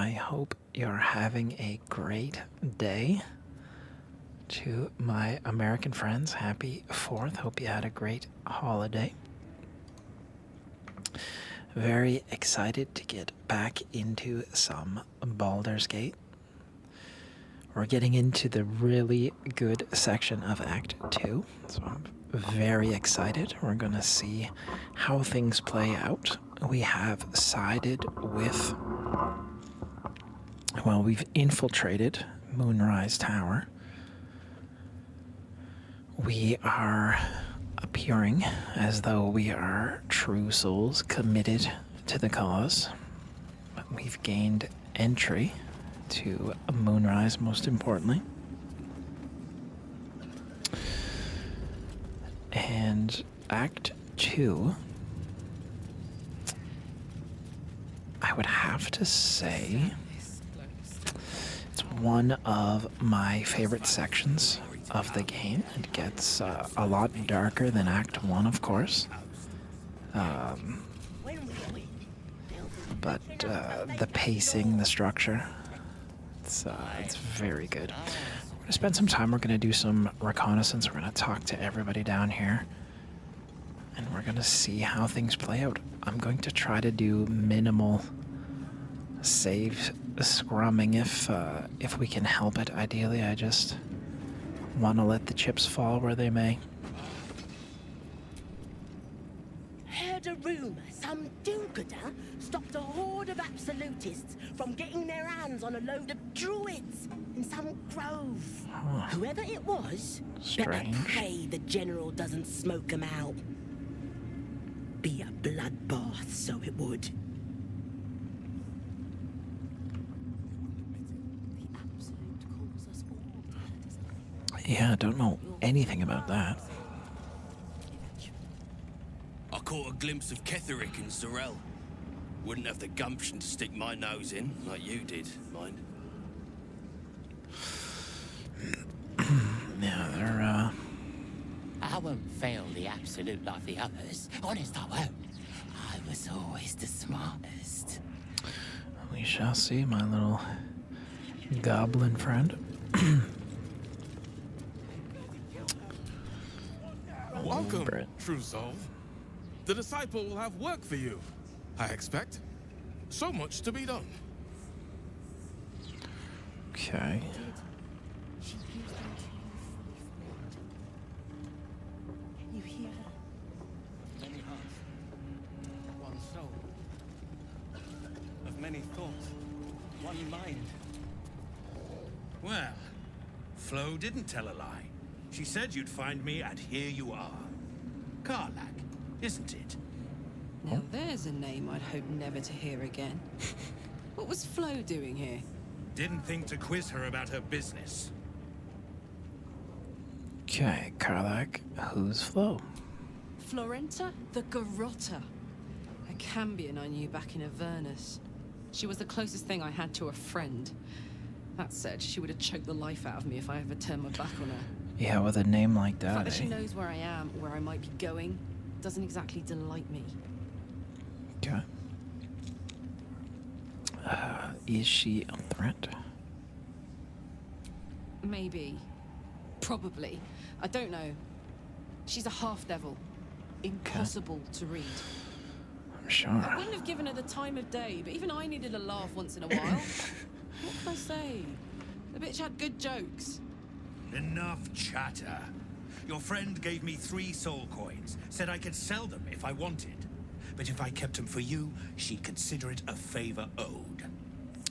I hope you're having a great day. To my American friends, happy 4th. Hope you had a great holiday. Very excited to get back into some Baldur's Gate. We're getting into the really good section of Act 2, so I'm very excited. We're going to see how things play out. We have sided with... Well, we've infiltrated Moonrise Tower. We are appearing as though we are true souls committed to the cause. But we've gained entry to Moonrise, most importantly. And Act 2, I would have to say it's one of my favorite sections of the game. It gets a lot darker than Act 1, of course. But the pacing, the structure, it's very good. We're going to spend some time. We're going to do some reconnaissance. We're going to talk to everybody down here. And we're going to see how things play out. I'm going to try to do minimal save scrumming if we can help it. Ideally, I just want to let the chips fall where they may. Heard a rumor some do-gooder stopped a horde of absolutists from getting their hands on a load of druids in some grove. Huh. Whoever it was, better Strange. pray the general doesn't smoke them out. Be a bloodbath, so it would. Yeah, I don't know anything about that. I caught a glimpse of Ketherick and Zorel. Wouldn't have the gumption to stick my nose in, like you did, mind. Yeah, they're, I won't fail the absolute like the others. Honest, I won't. I was always the smartest. we shall see, my little goblin friend. Welcome, Brett. true soul. The disciple will have work for you, I expect. So much to be done. Okay. You hear her? Many hearts, one soul. Of many thoughts, one mind. Well, Flo didn't tell a lie. She said you'd find me, and here you are. Karlak, isn't it? Now there's a name I'd hope never to hear again. What was Flo doing here? Didn't think to quiz her about her business. Okay, Karlak, who's Flo? Florenta the Garotta. A Cambion I knew back in Avernus. She was the closest thing I had to a friend. That said, she would have choked the life out of me if I ever turned my back on her. Yeah, with a name like The fact that, that she eh? knows where I am, where I might be going, doesn't exactly delight me. Okay. Is she a threat? Maybe. Probably. I don't know. She's a half-devil. Impossible to read. I'm sure. I wouldn't have given her the time of day, but even I needed a laugh once in a while. What can I say? The bitch had good jokes. Enough chatter. Your friend gave me 3 soul coins, said I could sell them if I wanted. But if I kept them for you, she'd consider it a favor owed.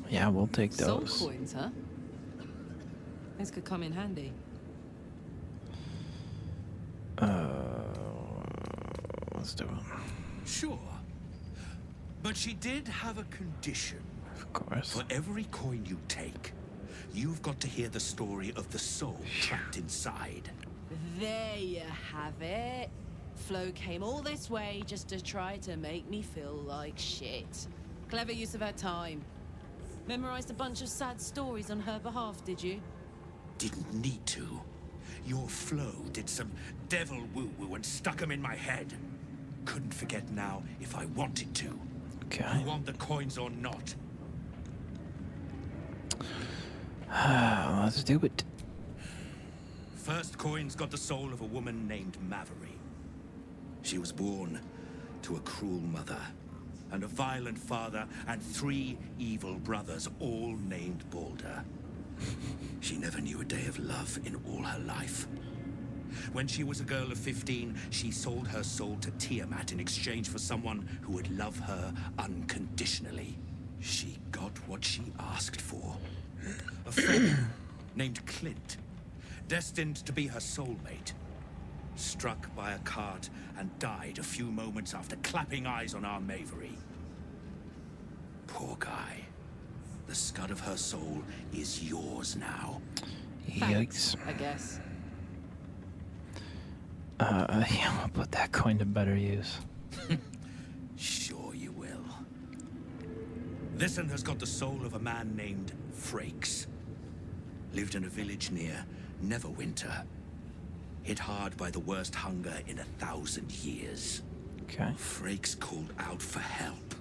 Yeah, we'll take those. Soul coins, huh? Those could come in handy. Let's do it. Sure. But she did have a condition. Of course. For every coin you take, you've got to hear the story of the soul trapped inside. There you have it. Flo came all this way just to try to make me feel like shit. Clever use of her time. Memorized a bunch of sad stories on her behalf, did you? Didn't need to. Your Flo did some devil woo-woo and stuck 'em in my head. Couldn't forget now if I wanted to. Okay. You want the coins or not? Let's do it. First coin's got the soul of a woman named Maveri. She was born to a cruel mother, and a violent father, and 3 evil brothers, all named Baldur. She never knew a day of love in all her life. When she was a girl of 15, she sold her soul to Tiamat in exchange for someone who would love her unconditionally. She got what she asked for. A friend named Clint, destined to be her soulmate. Struck by a cart and died a few moments after clapping eyes on our Maveri. Poor guy. The scud of her soul is yours now. Yikes. I guess. Yeah, I'll put that coin to better use. Sure you will. This one has got the soul of a man named Frakes. Lived in a village near Neverwinter. Hit hard by the worst hunger in 1,000 years. Okay. Frakes called out for help.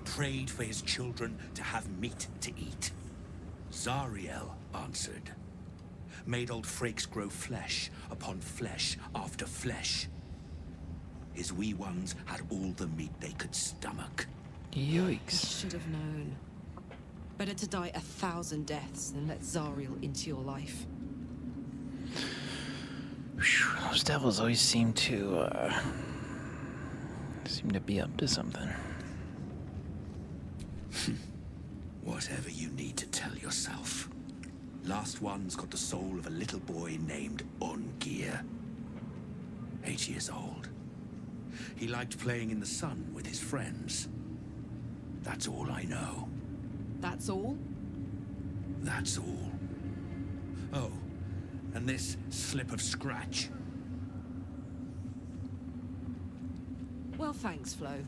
Prayed for his children to have meat to eat. Zariel answered. Made old Frakes grow flesh upon flesh after flesh. His wee ones had all the meat they could stomach. Yikes. Should have known. Better to die 1,000 deaths than let Zariel into your life. Those devils always seem to be up to something. Whatever you need to tell yourself. Last one's got the soul of a little boy named Ungir. 8 years old. He liked playing in the sun with his friends. That's all I know. That's all? That's all. Oh, and this slip of scratch. Well, thanks, Flo.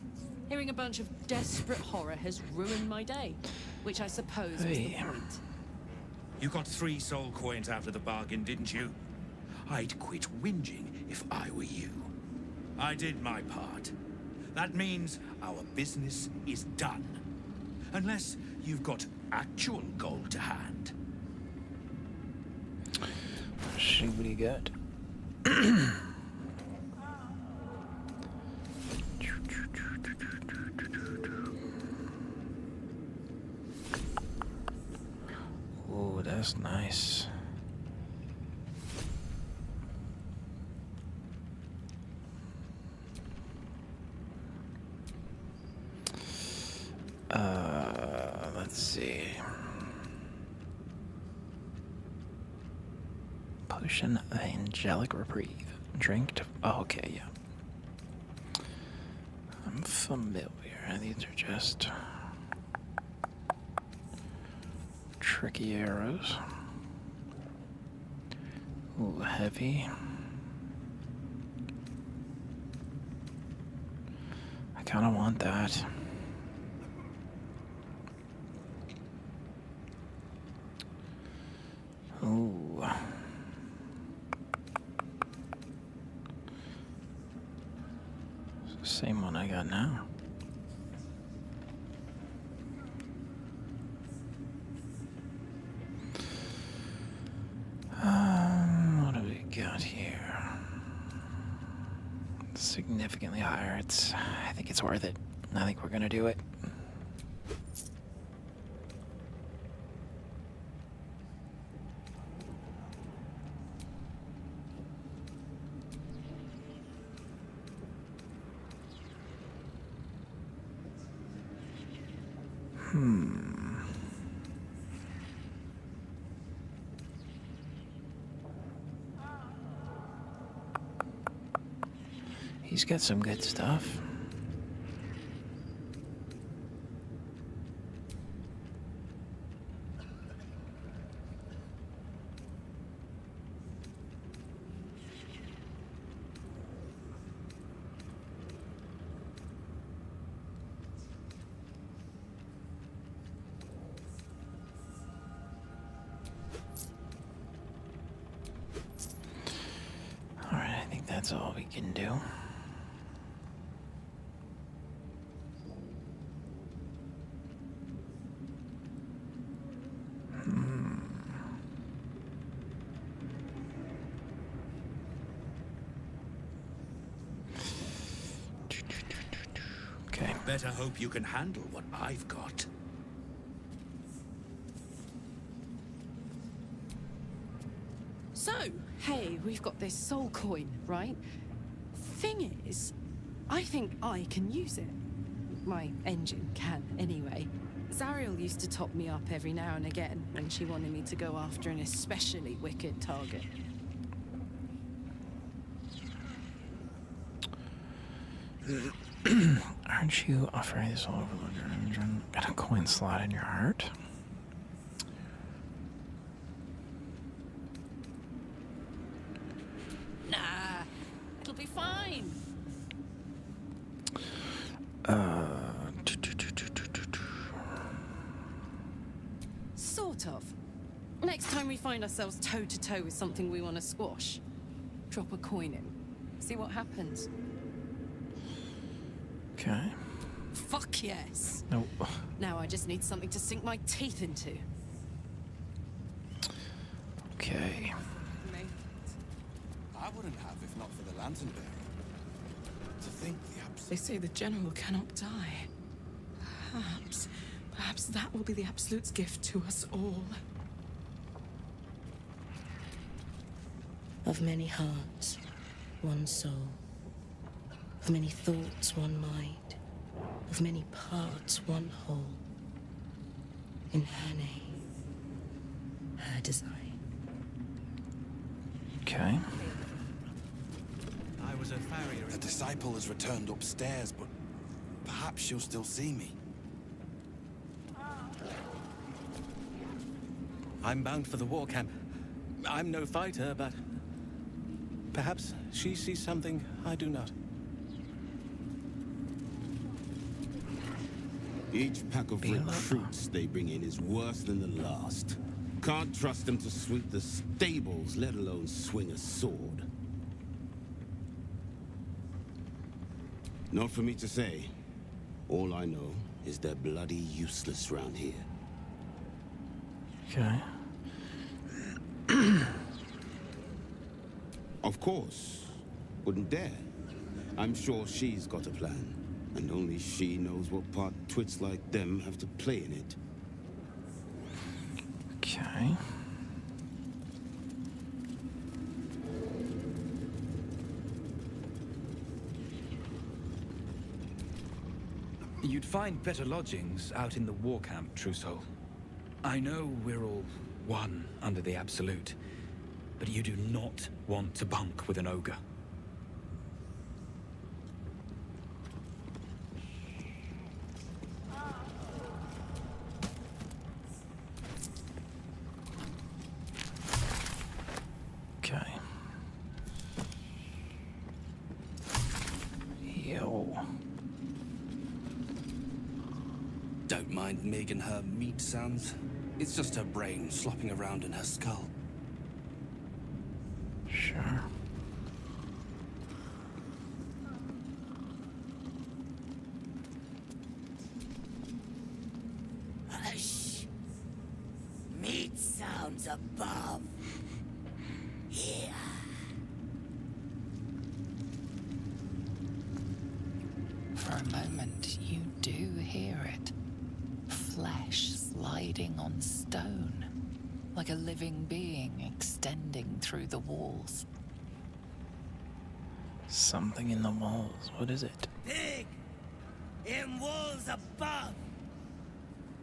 Hearing a bunch of desperate horror has ruined my day, which I suppose was the Hey. point. You got 3 soul coins out of the bargain, didn't you? I'd quit whinging if I were you. I did my part. That means our business is done. Unless you've got actual gold to hand. See what you got. Oh, that's nice. Let's see. Potion of Angelic Reprieve. Drink to... Oh, okay, yeah. I'm familiar. These are just... tricky arrows. Ooh, heavy. I kind of want that. Ooh. It's the same one I got now. What do we got here? Significantly higher. I think it's worth it. I think we're gonna do it. He's got some good stuff. All right, I think that's all we can do. better hope you can handle what I've got. So, hey, we've got this soul coin, right? Thing is, I think I can use it. My engine can, anyway. Zariel used to top me up every now and again when she wanted me to go after an especially wicked target. Aren't you offering this all over your engine? Got a coin slot in your heart? Nah, it'll be fine. Sort of. Next time we find ourselves toe-to-toe with something we want to squash, drop a coin in. See what happens. Okay. Fuck yes. Nope. Now I just need something to sink my teeth into. Okay. I wouldn't have if not for the lantern bearer. To think the They say the general cannot die. Perhaps that will be the Absolute's gift to us all. Of many hearts, one soul. Of many thoughts, one mind. Of many parts, one whole. In her name, her design. Okay. I was a farrier. The disciple has returned upstairs, but perhaps she'll still see me. I'm bound for the war camp. I'm no fighter, but perhaps she sees something I do not. Each pack of recruits they bring in is worse than the last. Can't trust them to sweep the stables, let alone swing a sword. Not for me to say. All I know is they're bloody useless round here. Okay. Of course. Wouldn't dare. I'm sure she's got a plan. And only she knows what part twits like them have to play in it. Okay. You'd find better lodgings out in the war camp, True Soul. I know we're all one under the Absolute, but you do not want to bunk with an ogre. Okay. Yo. Don't mind Mig and her meat sounds. It's just her brain slopping around in her skull. Sure. Hush. Meat sounds above. Here. For a moment, you do hear it. Flesh sliding on stone, like a living being extending through the walls. Something in the walls. What is it? Big. In walls above.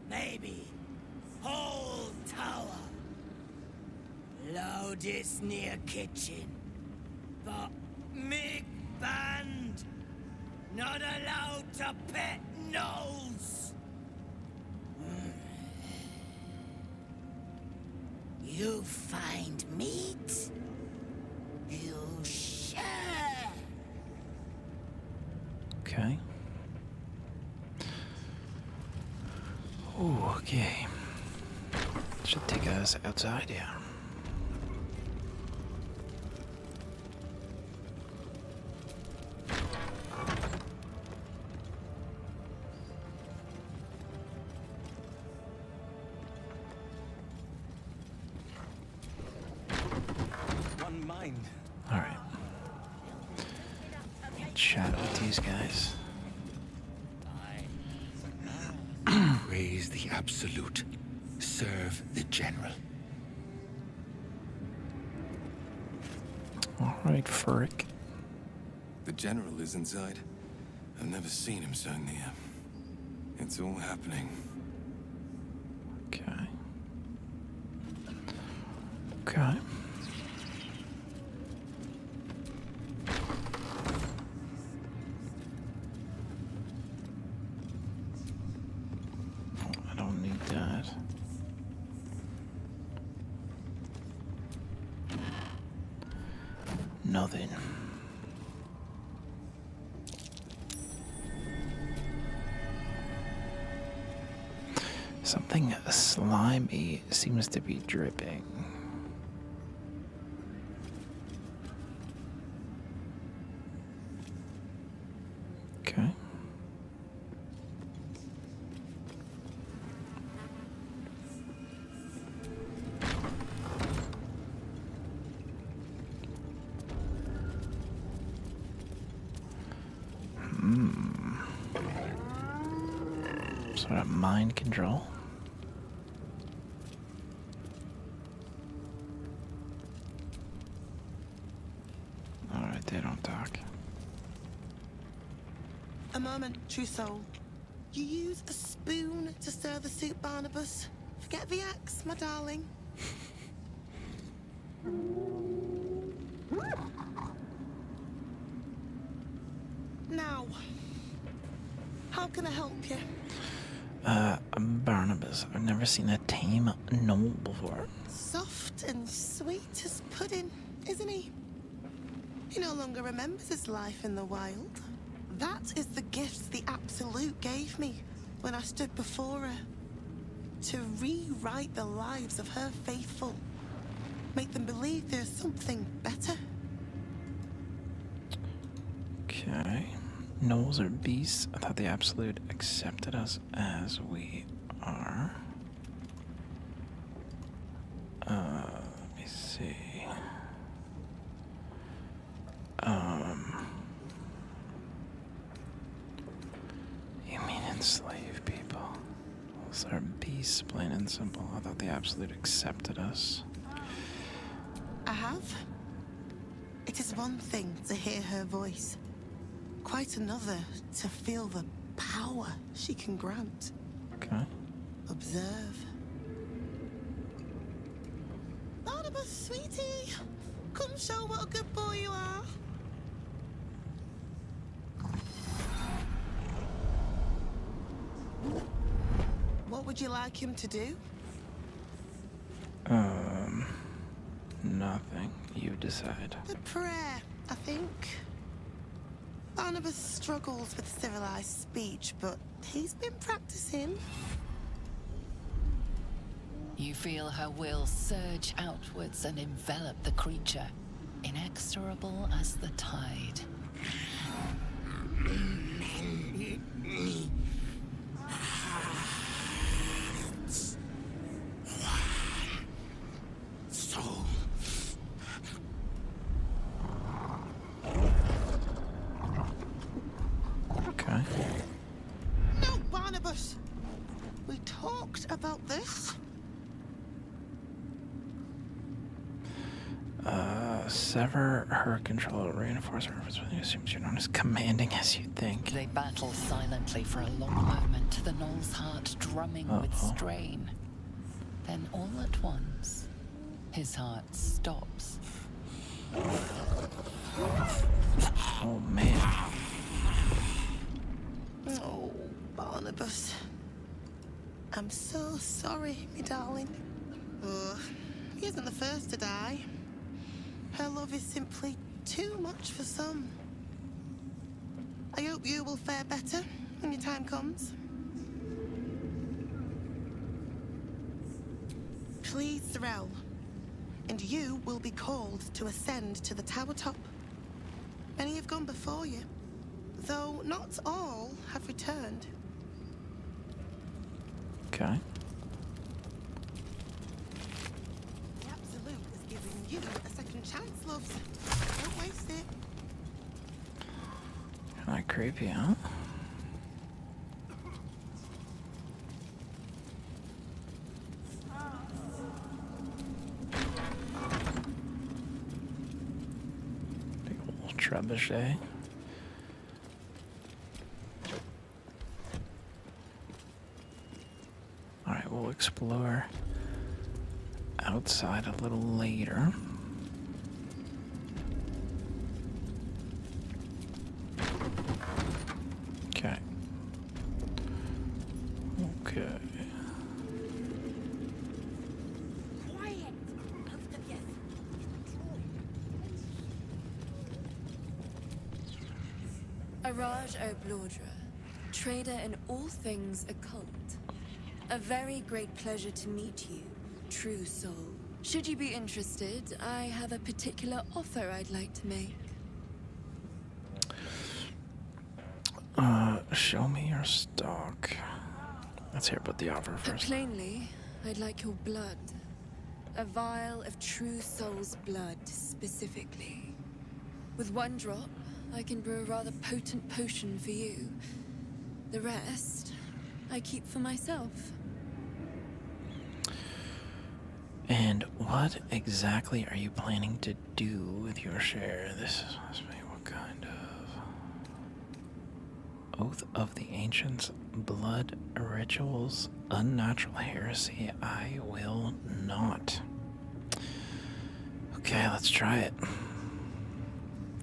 Maybe. Whole tower. Loudest near kitchen. But Mig banned. Not allowed to pet nose. You find meat, you share. Okay. Ooh, okay. Should take us outside, yeah. one mind. All right. Chat with these guys. is the Absolute. Serve the General. Alright, Furick. The General is inside. I've never seen him so near. It's all happening. Okay. Okay. I don't need that. Nothing. Something slimy seems to be dripping. Okay. Sort of mind control. Alright, they don't talk. A moment, true soul. You use a spoon to stir the soup, Barnabas. Forget the axe, my darling. Now, how can I help you? Barnabas, I've never seen a tame gnoll before. Soft and sweet as pudding, isn't he? He no longer remembers his life in the wild. That is the gift the Absolute gave me when I stood before her. To rewrite the lives of her faithful. Make them believe there's something better. Okay. Gnolls are beasts. I thought the Absolute accepted us as we are. Let me see. You mean enslave people? Those are beasts, plain and simple. I thought the Absolute accepted us. I have. It is one thing to hear her voice. Quite another to feel the power she can grant. Okay. Observe. Barnabas, sweetie, come show what a good boy you are. What would you like him to do? Nothing. You decide. The prayer, I think. Barnabas struggles with civilized speech, but he's been practicing. You feel her will surge outwards and envelop the creature, inexorable as the tide. Soul. Okay. No, Barnabas! We talked about this. Sever her control, reinforce her efforts with you. Assumes you're not as commanding as you think. They battle silently for a long moment, the gnoll's heart drumming with strain. Then all at once, his heart stops. Oh, man. Oh, Barnabas. I'm so sorry, me darling. Oh, he isn't the first to die. Her love is simply too much for some. I hope you will fare better when your time comes. Please, Zarel. And you will be called to ascend to the tower top. Many have gone before you, though not all have returned. Okay. The Absolute is giving you a second chance, loves. Don't waste it. Kinda creepy, huh? trebuchet. Alright, we'll explore outside a little later. Okay. Okay. Araj O'Blordra, trader in all things occult. A very great pleasure to meet you, true soul. Should you be interested, I have a particular offer I'd like to make. Show me your stock. Let's hear about the offer first. Plainly, I'd like your blood. A vial of true soul's blood, specifically. With one drop, I can brew a rather potent potion for you. The rest, I keep for myself. And what exactly are you planning to do with your share? This is what kind of oath of the ancients, blood rituals, unnatural heresy. I will not. Okay, let's try it.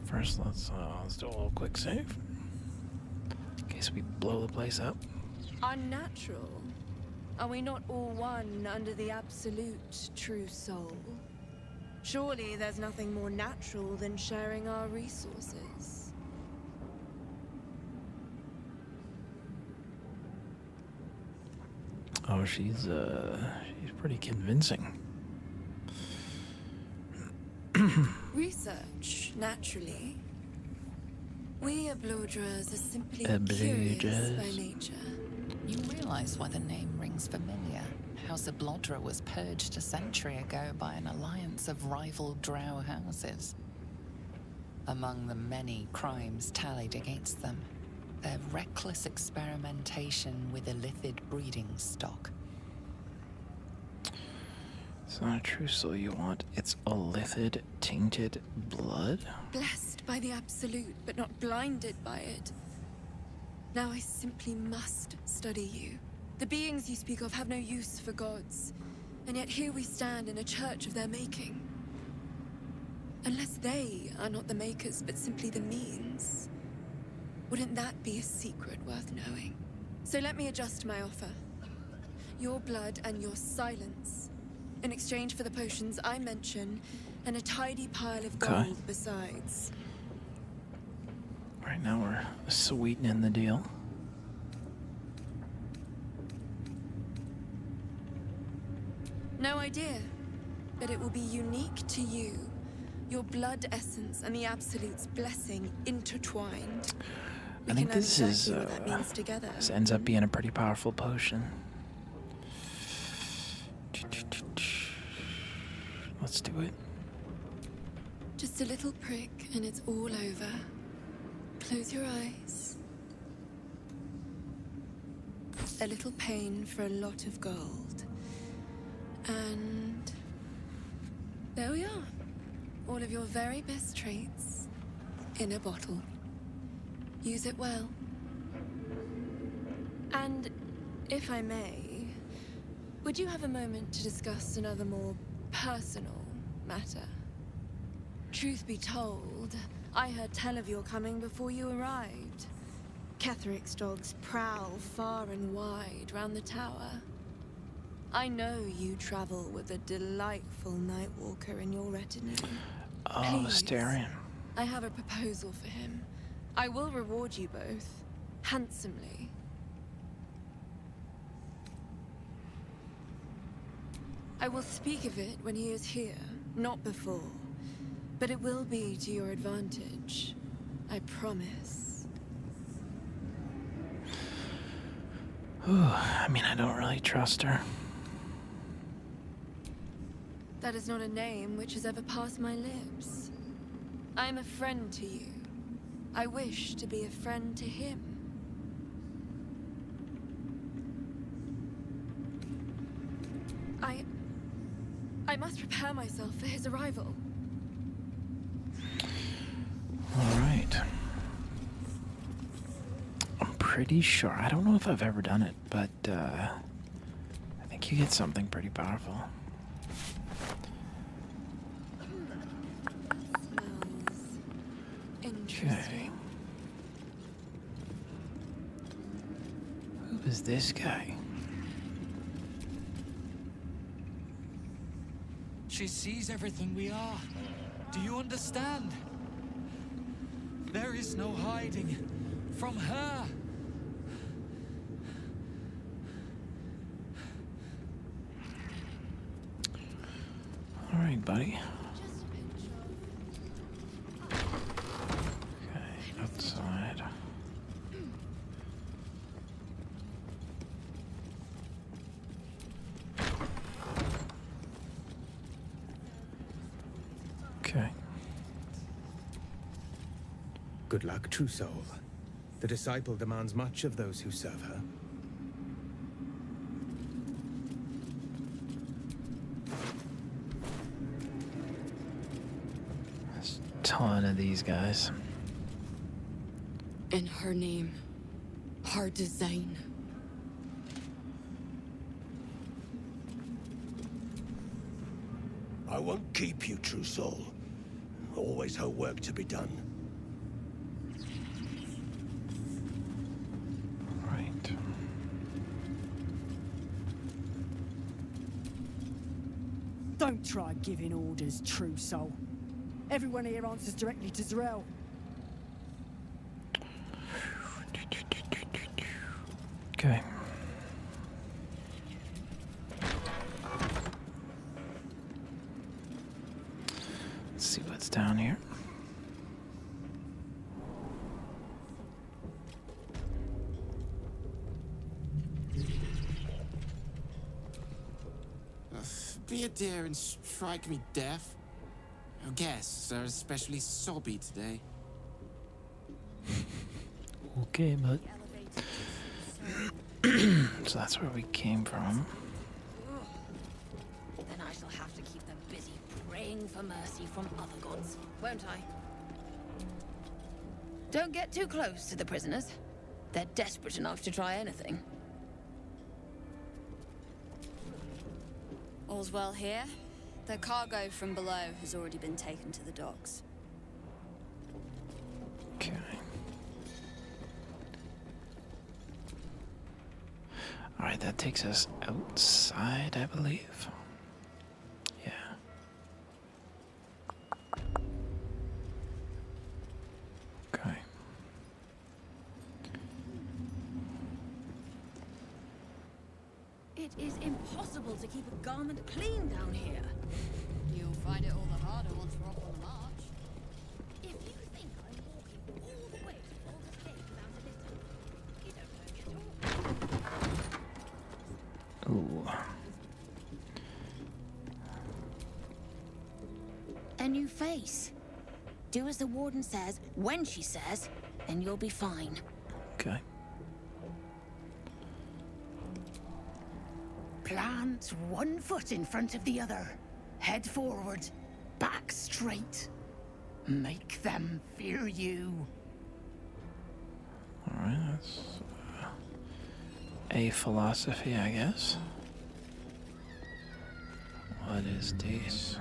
First, let's do a little quick save in case we blow the place up. Unnatural? Are we not all one under the absolute true soul? Surely there's nothing more natural than sharing our resources. Oh, she's pretty convincing. Research, naturally. We Ablodras are simply curious by nature. You realize why the name rings familiar. House Ablodra was purged a century ago by an alliance of rival drow houses. Among the many crimes tallied against them, their reckless experimentation with illithid breeding stock. It's not a true soul you want, it's illithid, tainted blood? Blessed by the absolute, but not blinded by it. Now I simply must study you. The beings you speak of have no use for gods, and yet here we stand in a church of their making. Unless they are not the makers, but simply the means, wouldn't that be a secret worth knowing? So let me adjust my offer. Your blood and your silence, in exchange for the potions I mention, and a tidy pile of gold besides. Right now we're sweetening the deal. No idea, but it will be unique to you. Your blood essence and the Absolute's blessing intertwined. I think this is, this ends up being a pretty powerful potion. Let's do it. Just a little prick and it's all over. Close your eyes. A little pain for a lot of gold. And there we are. All of your very best traits in a bottle. Use it well. And if I may, would you have a moment to discuss another more personal matter? Truth be told, I heard tell of your coming before you arrived. Ketheric's dogs prowl far and wide round the tower. I know you travel with a delightful Nightwalker in your retinue. Oh, Larian. I have a proposal for him. I will reward you both, handsomely. I will speak of it when he is here, not before. But it will be to your advantage. I promise. Ooh, I mean, I don't really trust her. That is not a name which has ever passed my lips. I am a friend to you. I wish to be a friend to him. I must prepare myself for his arrival. pretty sure. I don't know if I've ever done it, but I think you get something pretty powerful. Okay. Who is this guy? She sees everything we are. Do you understand? There is no hiding from her. All right, buddy. Okay, outside. Okay. Good luck, true soul. The disciple demands much of those who serve her. There's a ton of these guys. In her name, her design. I won't keep you, true soul. Always her work to be done. Right. Don't try giving orders, true soul. Everyone here answers directly to Z'rell. Okay. Let's see what's down here. Be a dear and strike me deaf. Our guests are especially sobby today. Okay, bud. So that's where we came from. Then I shall have to keep them busy praying for mercy from other gods, won't I? Don't get too close to the prisoners. They're desperate enough to try anything. All's well here. The cargo from below has already been taken to the docks. Okay. All right, that takes us outside, I believe. Yeah. Okay. It is impossible to keep a garment clean down here. You'll find it all the harder once we're off on the march. If you think I'm walking all the way to Baldur's Gate without a litter, you don't know me at all. Ooh. A new face. Do as the warden says, when she says, and you'll be fine. Okay. Plant one foot in front of the other. Head forward, back straight. Make them fear you. All right, that's a philosophy, I guess. What is this?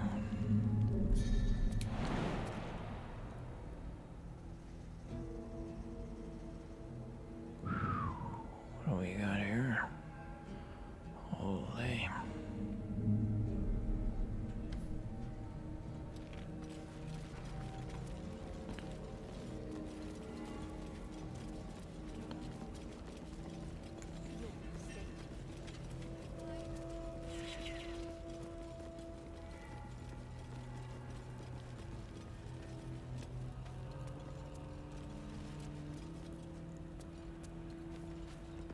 What do we got here? Holy.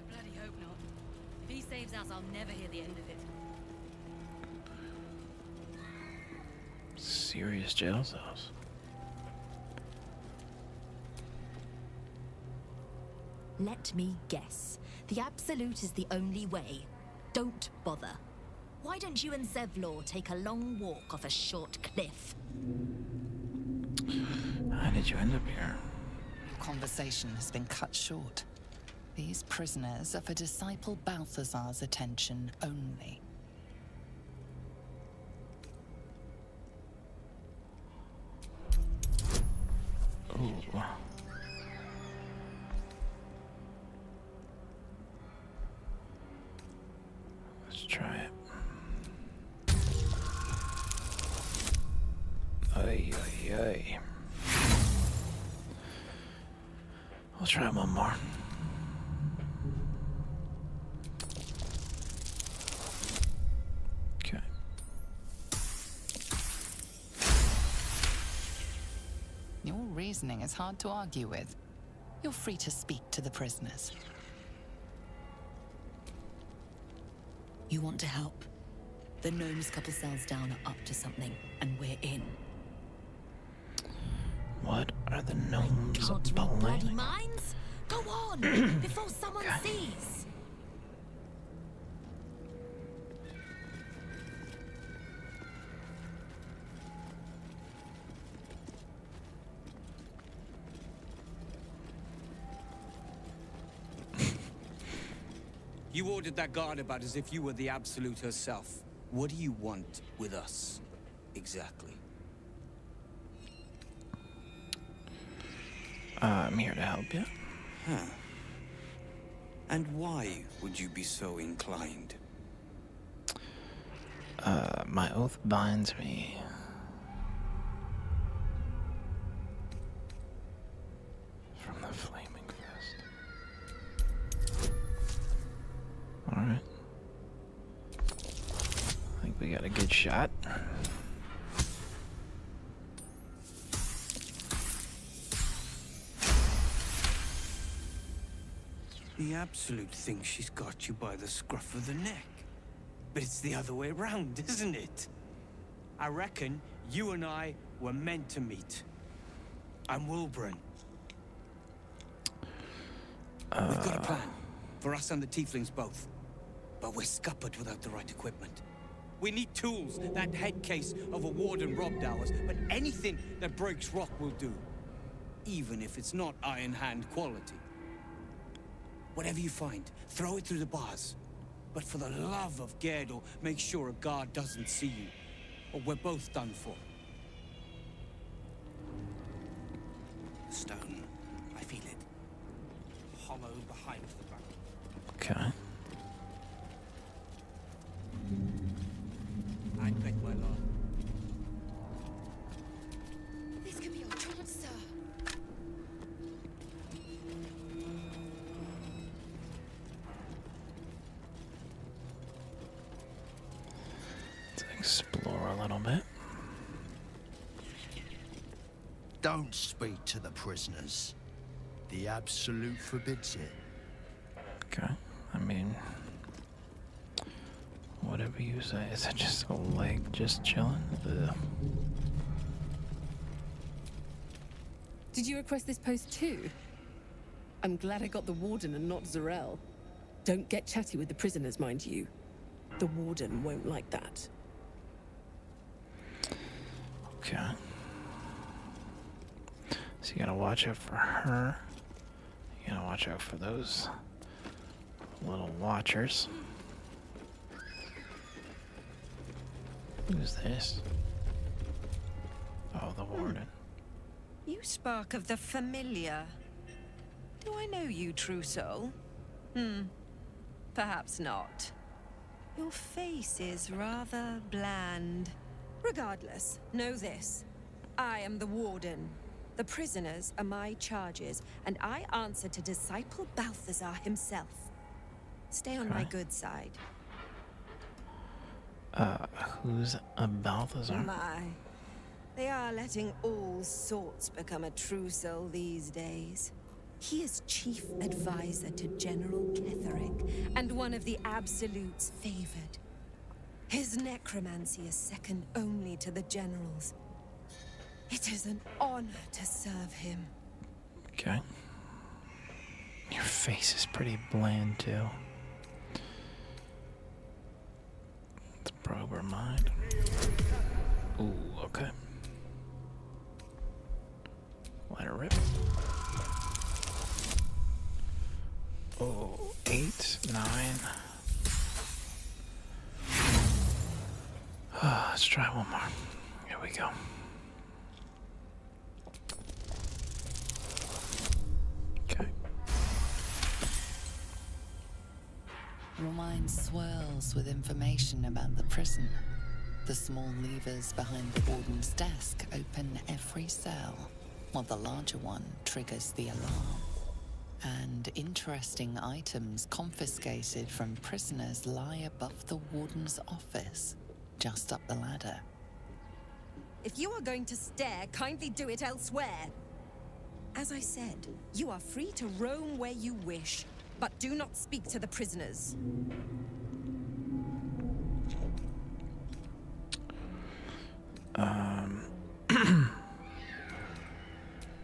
Bloody hope not. If he saves us, I'll never hear the end of it. Serious jail cells. Let me guess. The Absolute is the only way. Don't bother. Why don't you and Zevlor take a long walk off a short cliff? How did you end up here? Conversation has been cut short. These prisoners are for Disciple Balthazar's attention only. Ooh. Let's try it. Ay, ay, ay. I'll try one more. Okay. Your reasoning is hard to argue with. You're free to speak to the prisoners. You want to help? The gnomes couple cells down are up to something, and we're in. What are the gnomes Can't read bloody planning? minds? Go on, before someone sees. You ordered that guard about as if you were the Absolute herself. What do you want with us, exactly? I'm here to help you. Huh. And why would you be so inclined? My oath binds me. From the flaming fist. Alright. I think we got a good shot. The Absolute thinks she's got you by the scruff of the neck. But it's the other way around, isn't it? I reckon you and I were meant to meet. I'm Wilburn. We've got a plan. For us and the Tieflings both. But we're scuppered without the right equipment. We need tools. That head case of a warden robbed ours. But anything that breaks rock will do. Even if it's not Iron Hand quality. Whatever you find, throw it through the bars. But for the love of Gerdel, make sure a guard doesn't see you. Or we're both done for. Stone. I feel it. Hollow behind the back. Okay. I'd bet my life. This could be your chance, sir. Let's explore a little bit. Don't speak to the prisoners. The Absolute forbids it. Okay. I mean, whatever you say. Is it just a leg just chilling? Ugh. Did you request this post too? I'm glad I got the warden and not Zarel. Don't get chatty with the prisoners, mind you. The warden won't like that. Okay. So you gotta watch out for her. You gotta watch out for those little watchers. Who's this? Oh, the warden. You spark of the familiar. Do I know you, true soul? Perhaps not. Your face is rather bland. Regardless, know this. I am the warden. The prisoners are my charges, and I answer to Disciple Balthazar himself. Stay on my good side. Who's a Balthazar? My. They are letting all sorts become a true soul these days. He is chief advisor to General Ketherick, and one of the Absolute's favored. His necromancy is second only to the General's. It is an honor to serve him. Okay. Your face is pretty bland, too. Let's probe her mind. Ooh, okay. Let her rip. Oh. 9. Let's try one more. Here we go. Okay. Your mind swirls with information about the prison. The small levers behind the warden's desk open every cell, while the larger one triggers the alarm. And interesting items confiscated from prisoners lie above the warden's office, just up the ladder. If you are going to stare, kindly do it elsewhere. As I said, you are free to roam where you wish, but do not speak to the prisoners.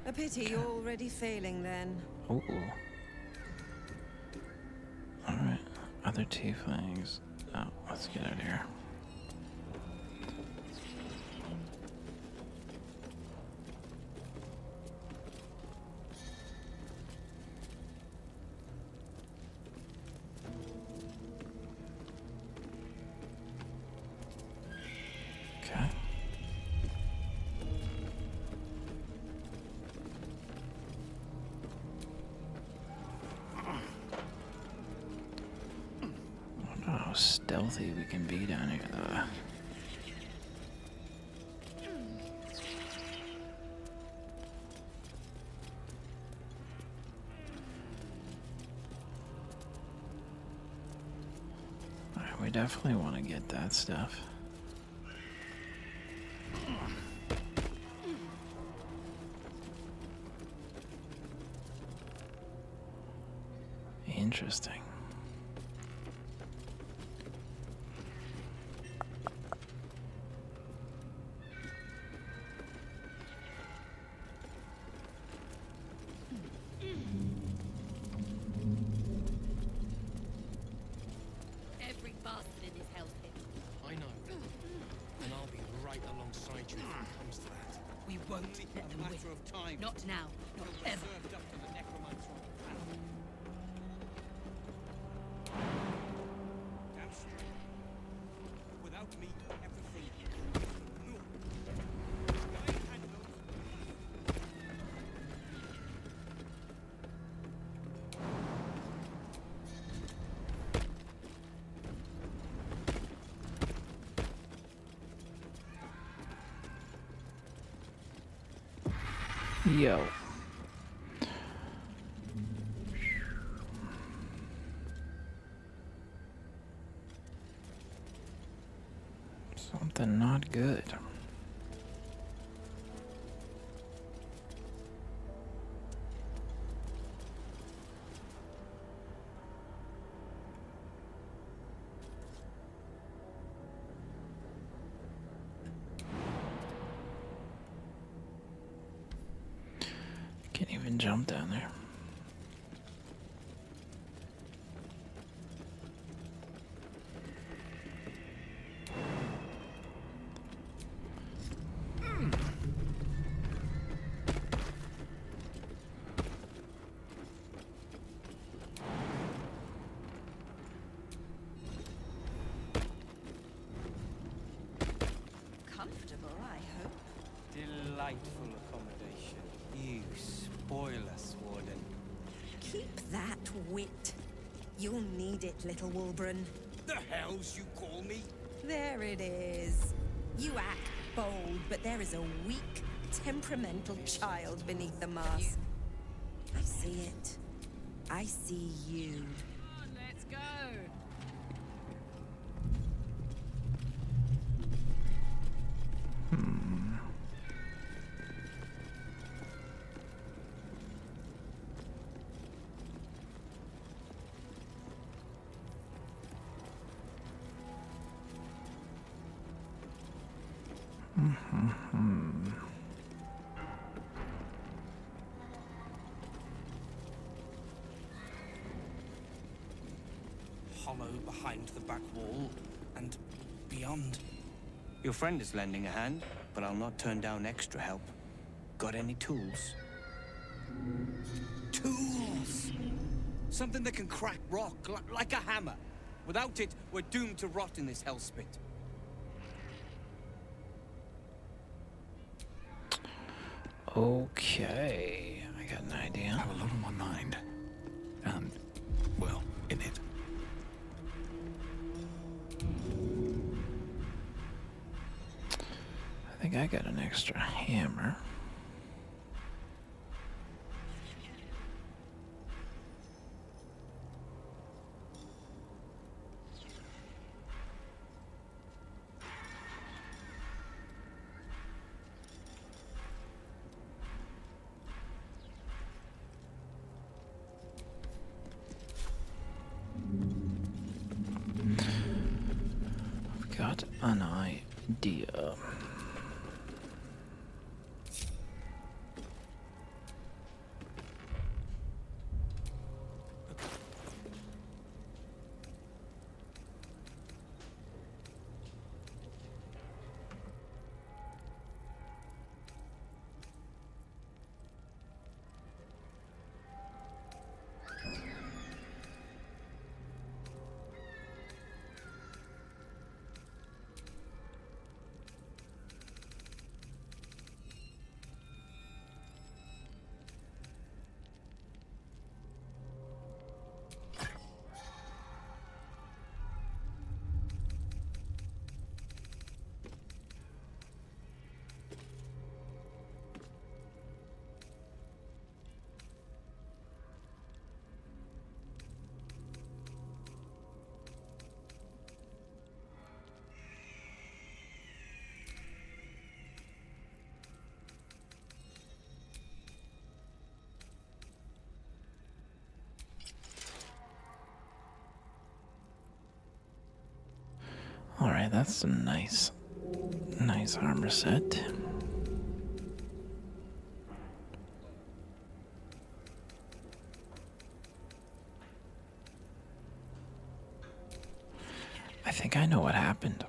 A pity you're already failing then. Ooh. Alright. Other tieflings. Oh, let's get out of here. Okay. I don't know how stealthy we can be down here, though. Alright, we definitely want to get that stuff. Interesting. Every bastard in this hell's pit. I know. And I'll be right alongside you if it comes to that. We won't let them win. Of time. Not now. Not ever. Served up to the necromancer on the planet. Damn straight. Without me, everything. Yo. Something not good. Can't even jump down there. Comfortable, I hope. Delightful accommodation. You spoil us, Warden. Keep that wit. You'll need it, little Wolbrun. The hells you call me? There it is. You act bold, but there is a weak, temperamental child beneath the mask. I see it. I see you. Come on, let's go. Hollow behind the back wall and beyond. Your friend is lending a hand, but I'll not turn down extra help. Got any tools? Tools! Something that can crack rock, like a hammer. Without it, we're doomed to rot in this hellspit. Okay, I got an idea. I have a lot on my mind. And, well, in it. I think I got an extra hammer. I've got an idea. Alright, that's a nice armor set. I think I know what happened.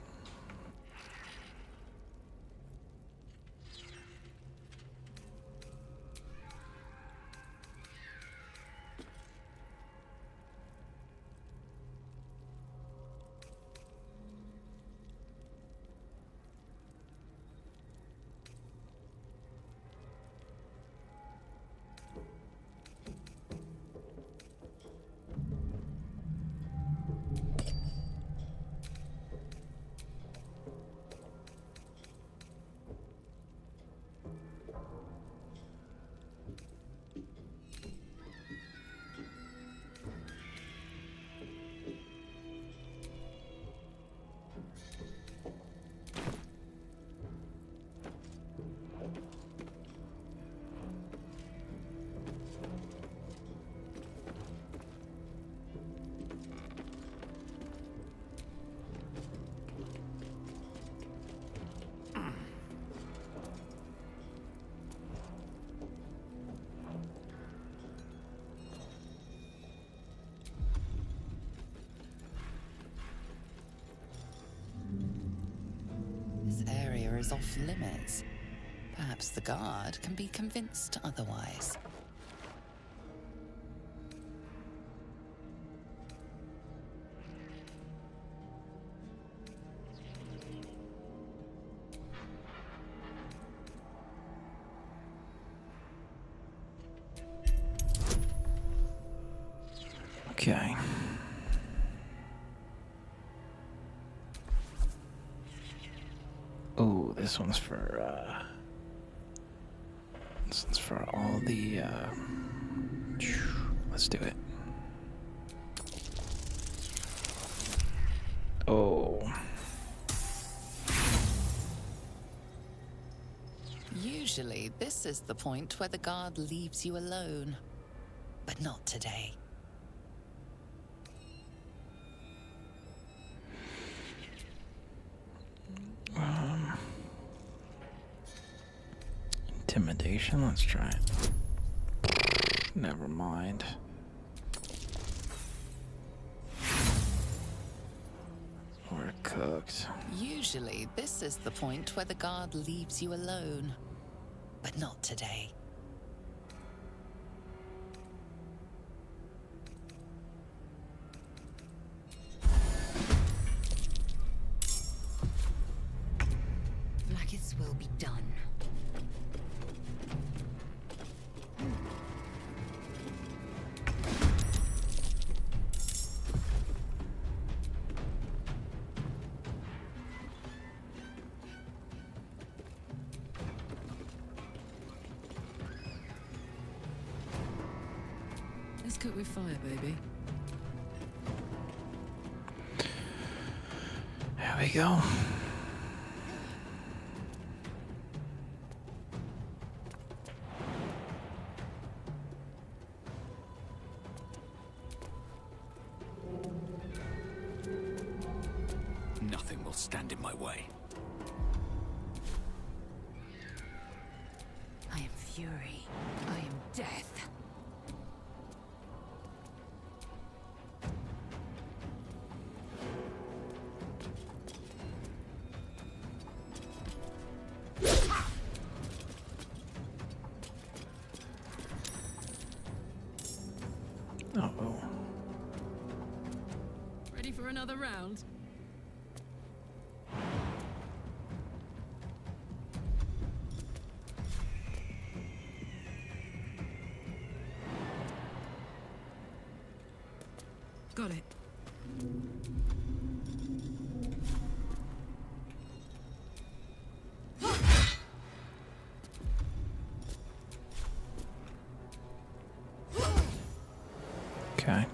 This area is off limits. Perhaps the guard can be convinced otherwise. Okay. Oh, this one's for all the let's do it. Oh. Usually, this is the point where the guard leaves you alone. But not today. Intimidation, let's try it. Never mind. We're cooked. Usually, this is the point where the guard leaves you alone. But not today. done. Let's cook with fire, baby. There we go. Nothing will stand in my way. I am fury. I am death. Uh-oh. Ready for another round? Got it. Okay.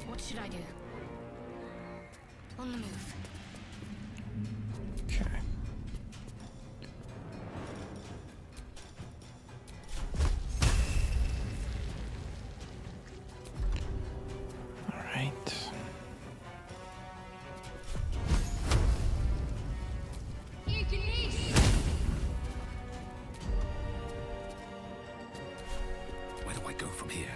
What should I do? On the move. Okay. All right. Where do I go from here?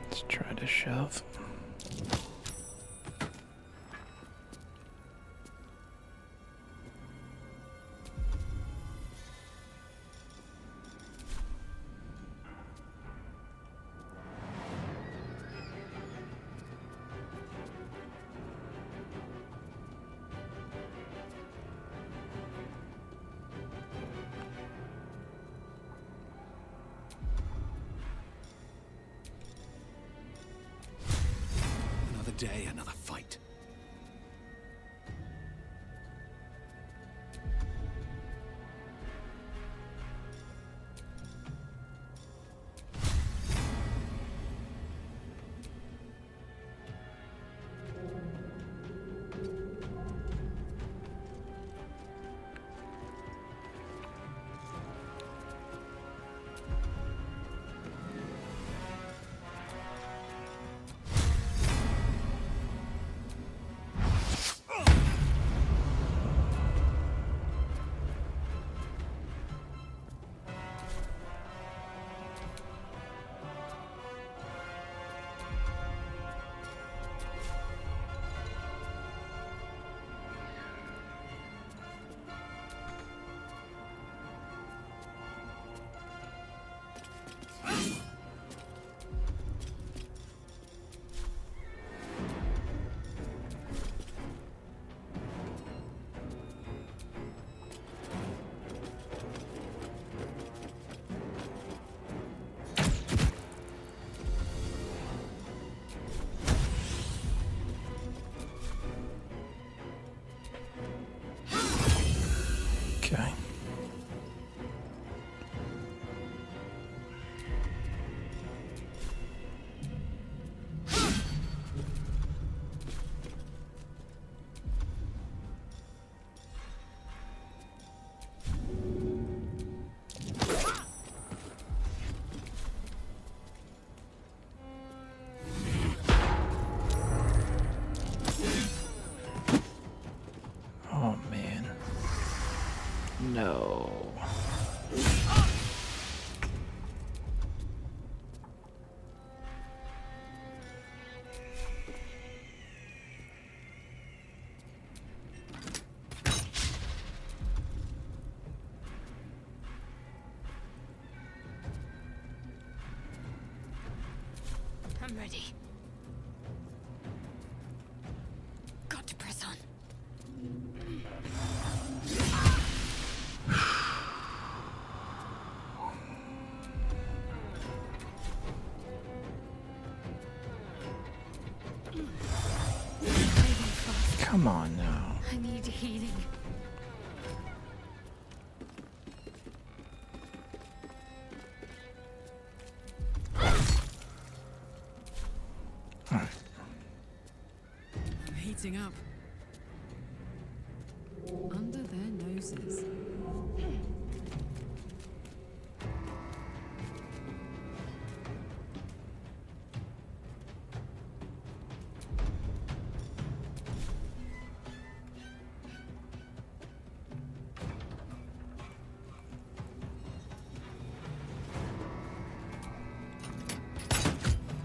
Let's try to shove. Another day, another fight. I'm ready. Got to press on. Come on now. I need healing. Alright. I'm heating up. Under their noses.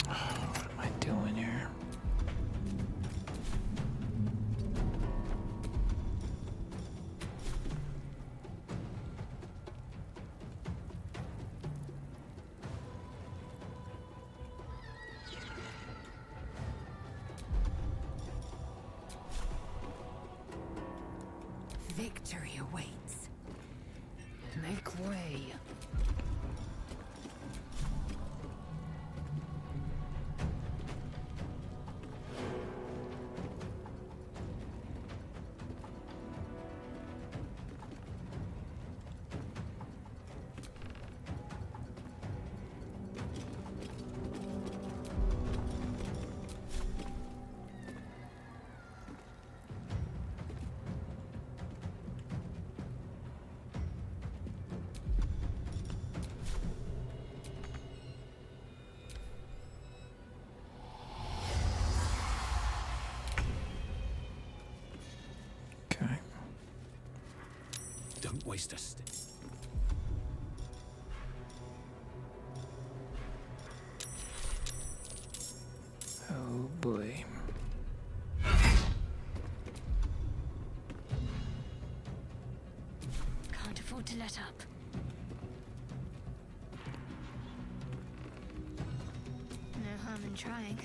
What am I doing here? Victory awaits. Make way. Okay. Don't waste a step. Oh boy. Can't afford to let up. No harm in trying.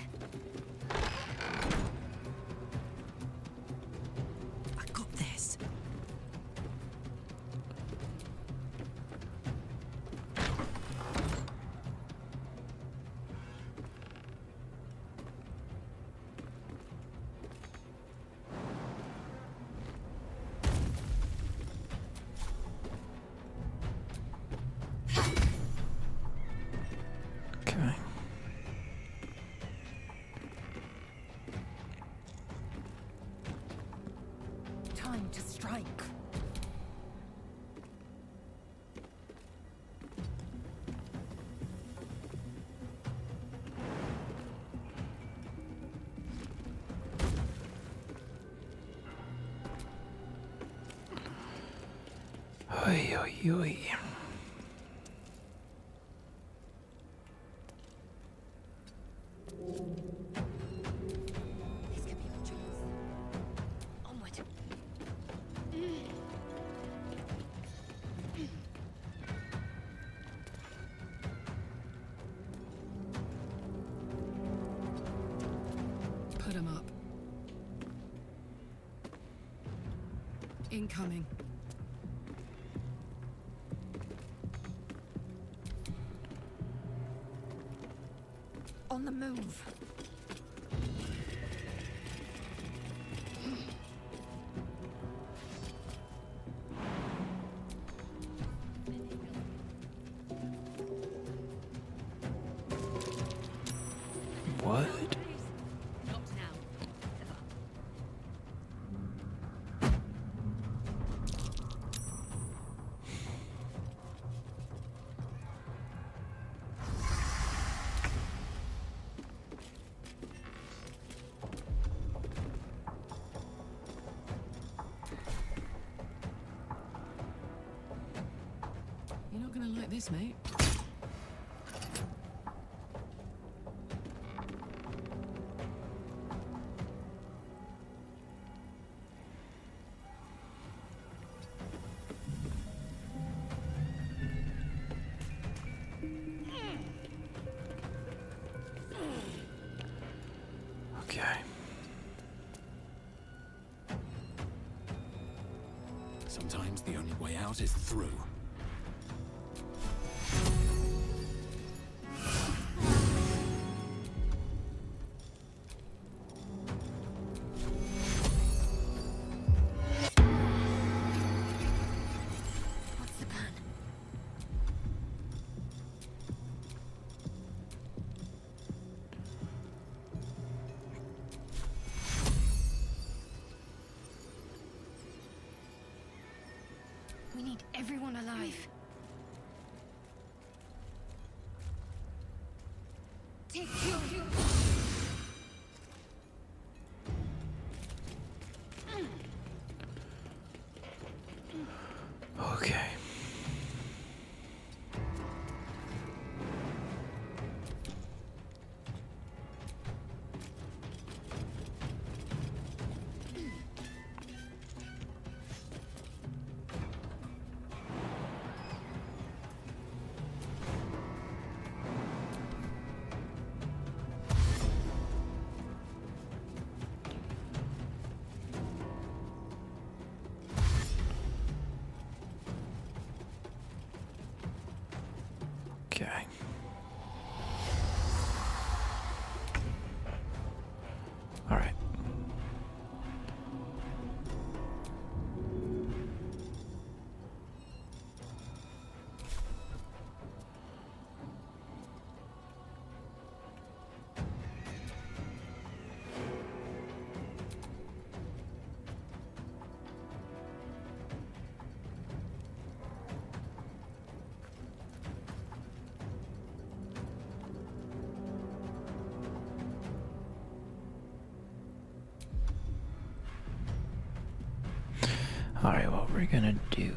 I got this. Okay. Time to strike. Oi, oi, oi. This could be our chance. Onward. Put 'em up. Incoming. On the move. What? Not now. Ever. You're not gonna like this, mate. Sometimes the only way out is through. What's the plan? We need everyone alive. Take you. Okay. Okay. All right. All right, what we're gonna do.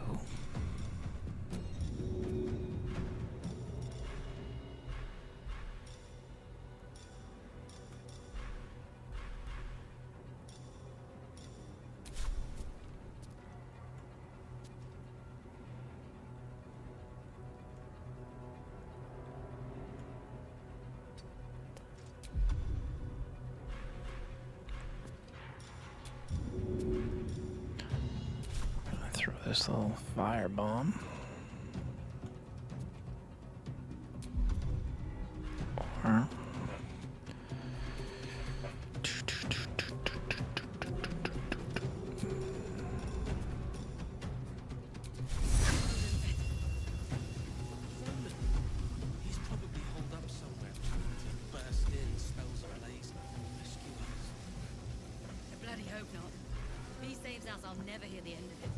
Throw this little fire bomb. Or He's probably holed up somewhere, trying to burst in, spells ablaze, rescue us. I bloody hope not. If he saves us, I'll never hear the end of it.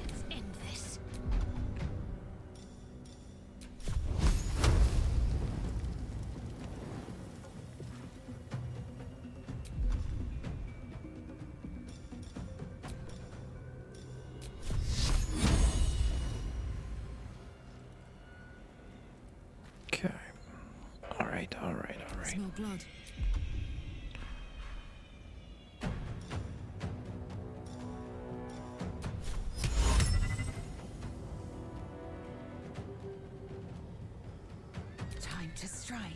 Let's end this. okay. All right, all right, all right. Smell blood. Time to strike.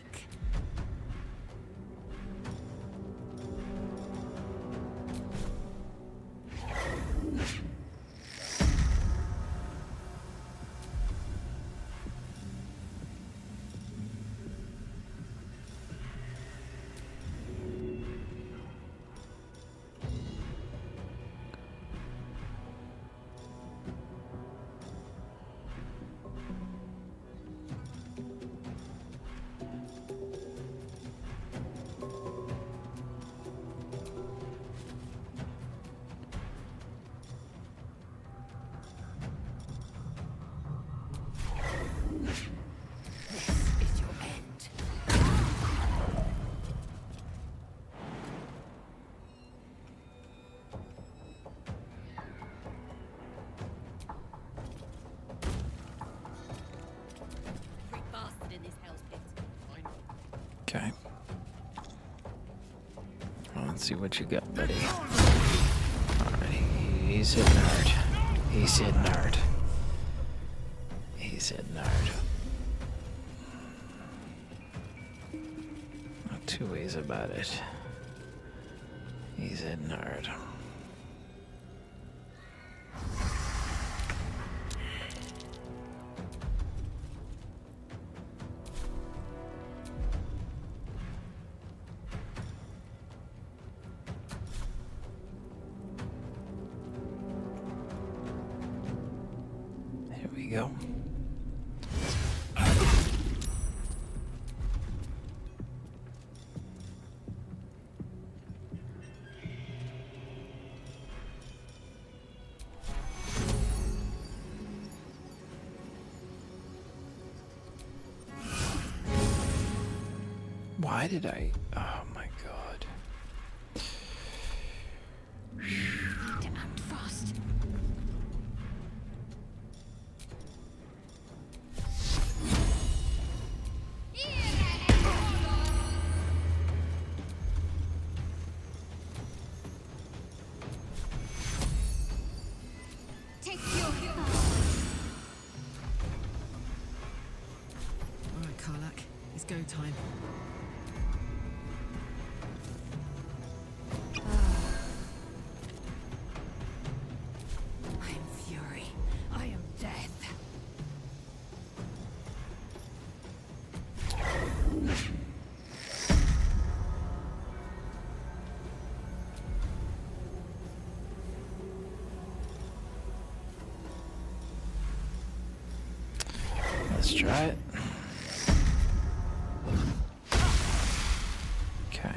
Okay. Well, let's see what you got, buddy. Alright, he's hitting hard. He's hitting hard. He's hitting hard. No two ways about it. He's hitting hard. Here we go. Why did I? Oh my god. To act fast. Take your Alright, Karlak. It's go time. I am fury. I am death. Let's try it. Okay.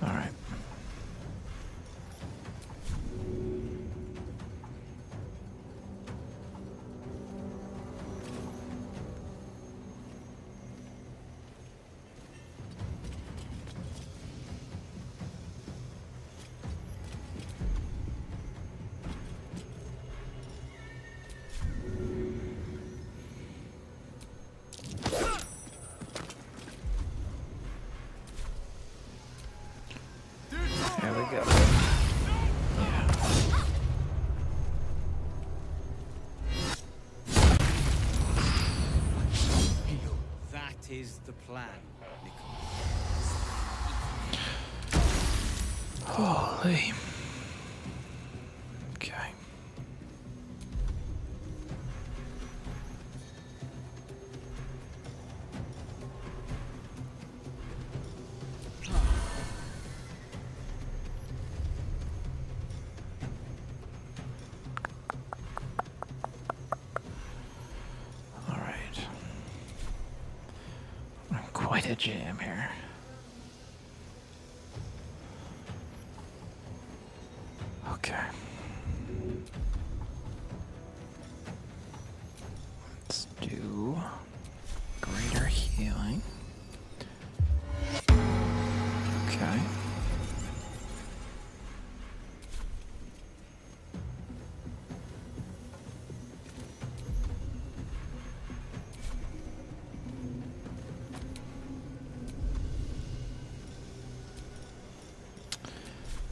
All right. There we go. That is the plan, Holy. Okay. All right. Quite a jam here. Okay. Let's do greater healing. Okay.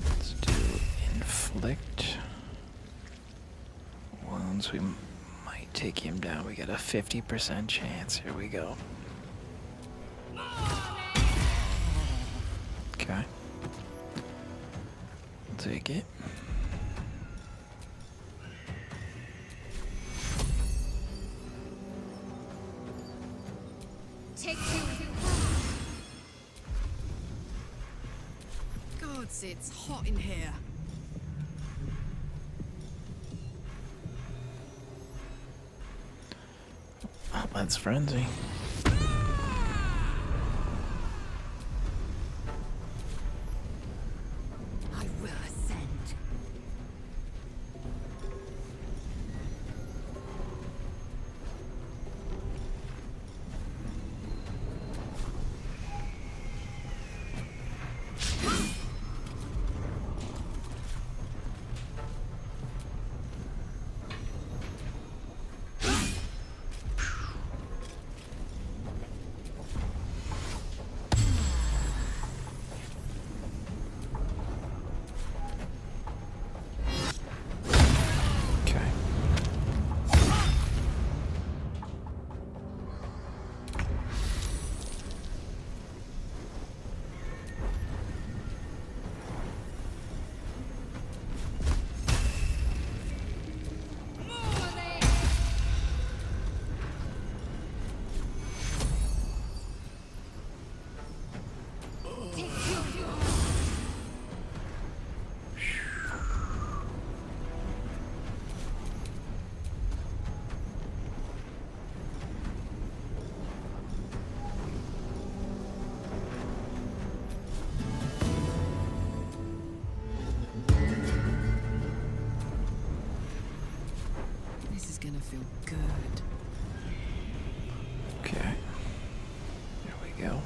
Let's do inflict wounds. We might take him down. We got a 50% chance. Here we go. Okay. Take it. Take two. Gods, it's hot in here. Oh, that's frenzy. I will ascend. Good. Okay. There we go.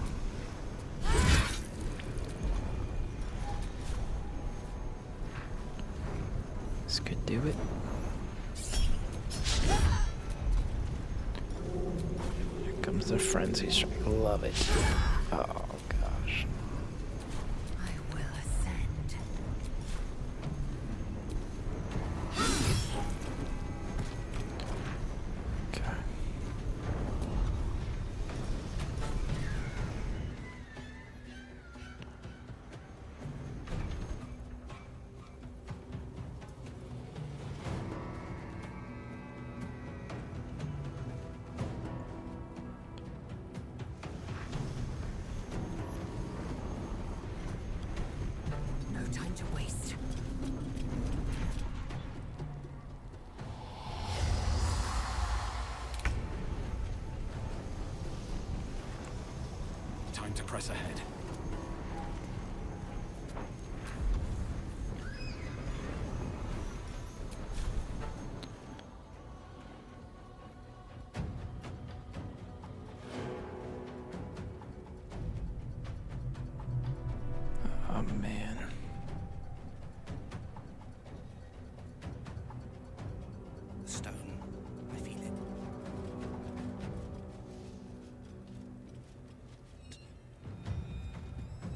This could do it. Here comes the frenzy strike. Love it. Oh gosh. I will ascend. Okay. No time to waste. Time to press ahead. Oh man. The stone. I feel it.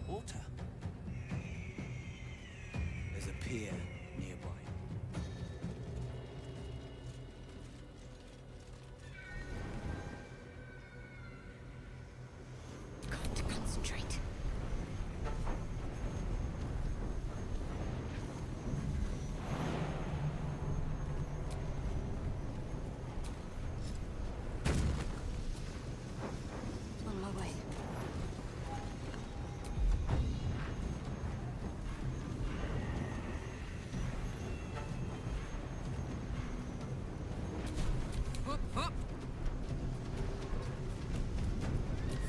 Water. There's a pier nearby. Got to concentrate. On my way.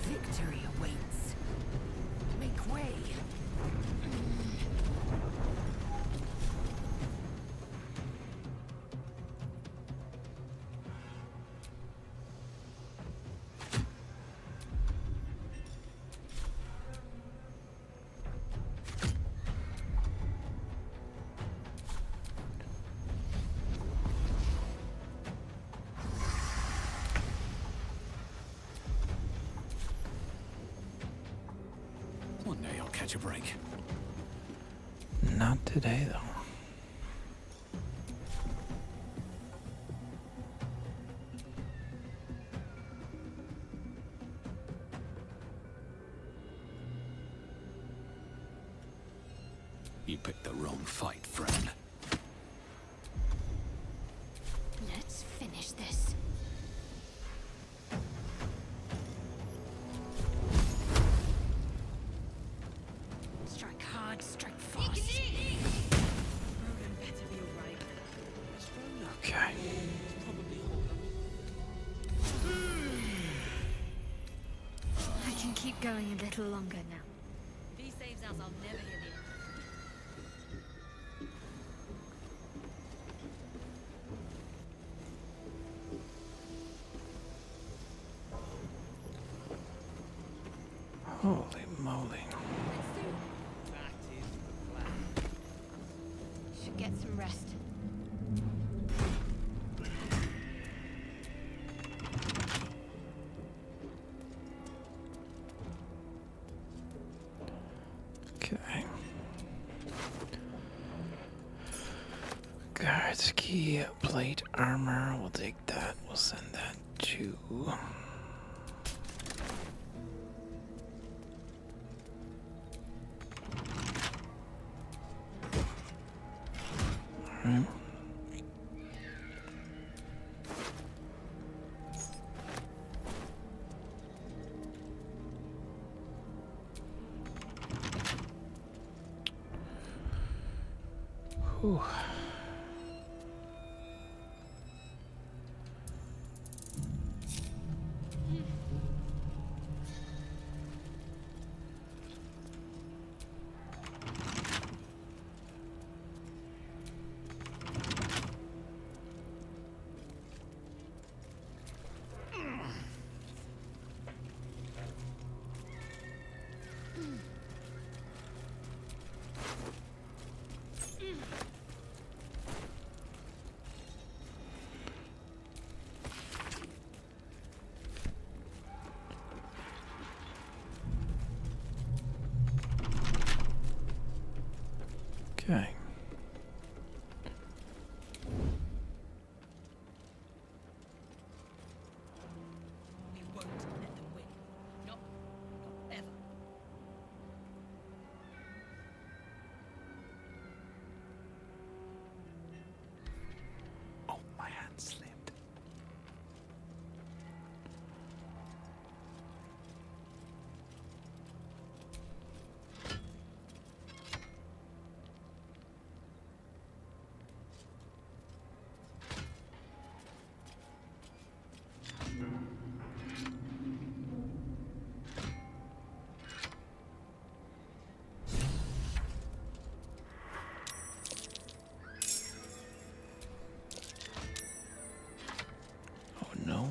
Victory awaits. Make way. One day I'll catch a break. Not today though. You picked the wrong fight, friend. Let's finish this. Strike hard, strike fast. Roden better be alright. Okay. I can keep going a little longer now. If he saves us, I'll never hear the end. Holy moly. Should get some rest. Okay. Guards key, plate armor. We'll take that. We'll send that to. Alright. Whew. Okay. We won't let them win. Not ever. Oh, my hand slipped. Oh no.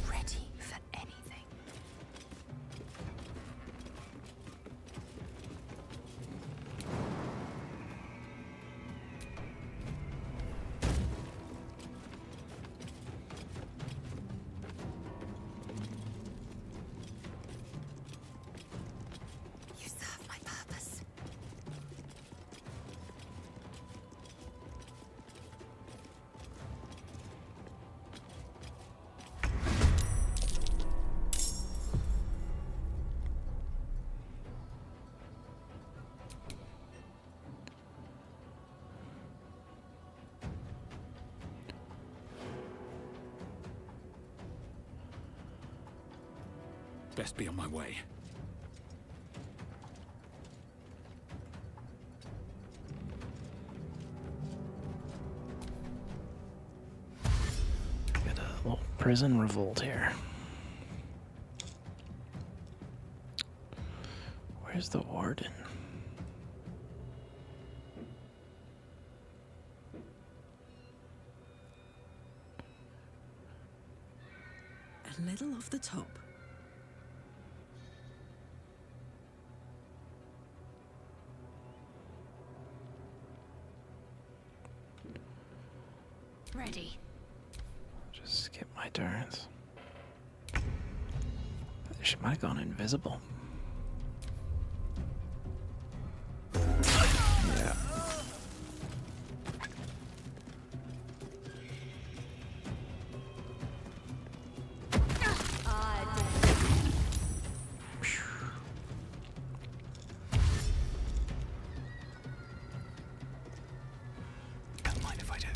Ready for anything. You serve my purpose. Best be on my way. Got a little prison revolt here. Where's the warden? A little off the top. Ready. Just skip my turns. She might have gone invisible. Yeah. Don't mind if I do.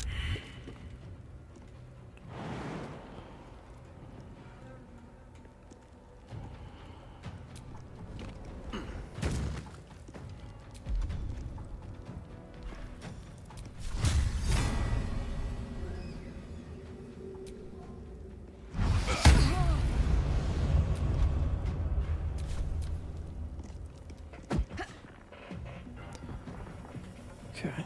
Okay.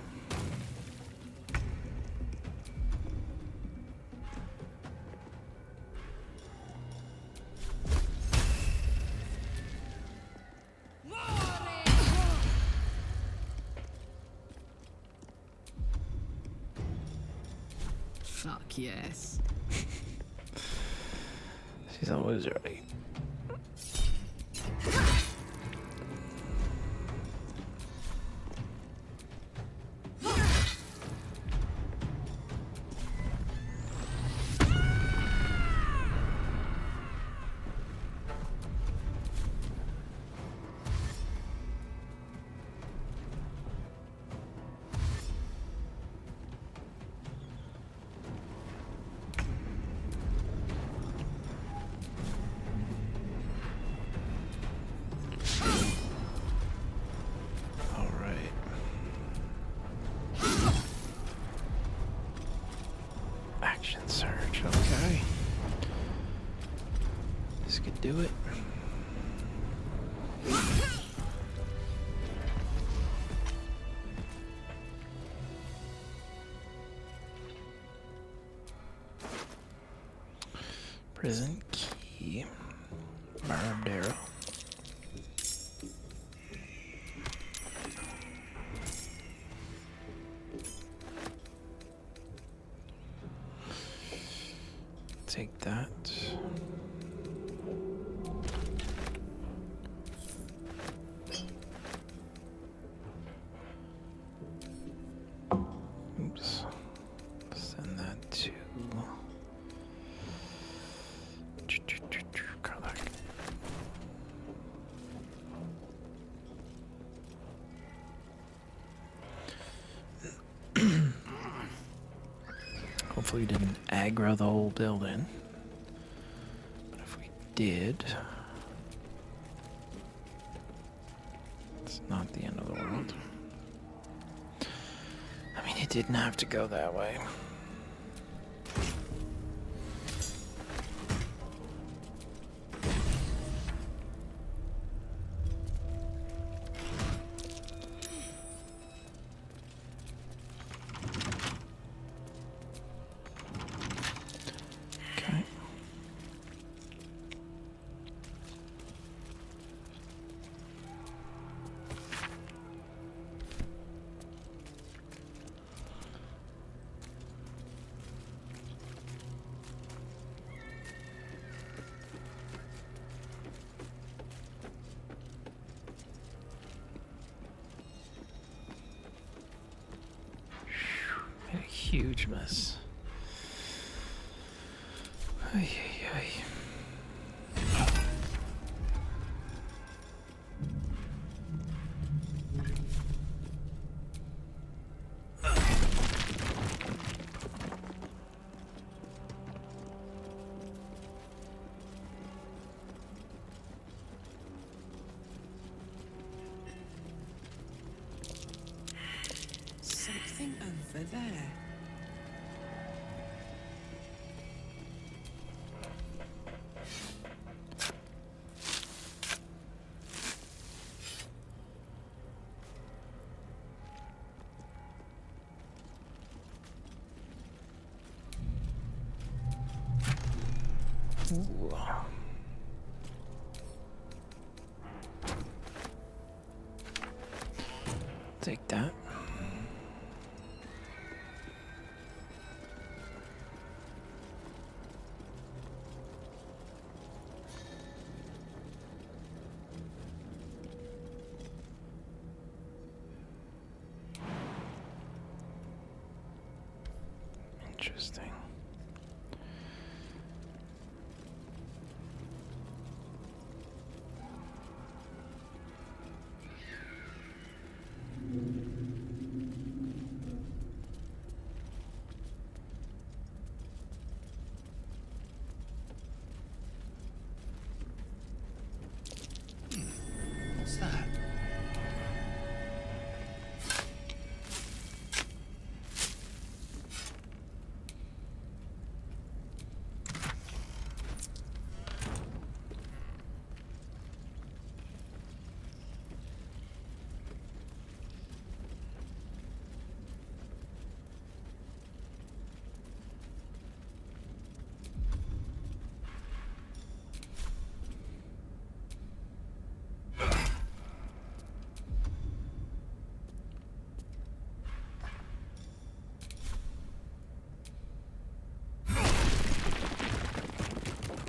Fuck yes. She's always ready. Action surge, okay. This could do it. Prison key. Barbed arrow. Take that. Oops. Send that to color. Hopefully we didn't aggro the whole building. But if we did, it's not the end of the world. I mean, it didn't have to go that way. Okay. Made a huge mess. Ay, ay, ay. Something over there. Ooh. Take that. Interesting. What's that?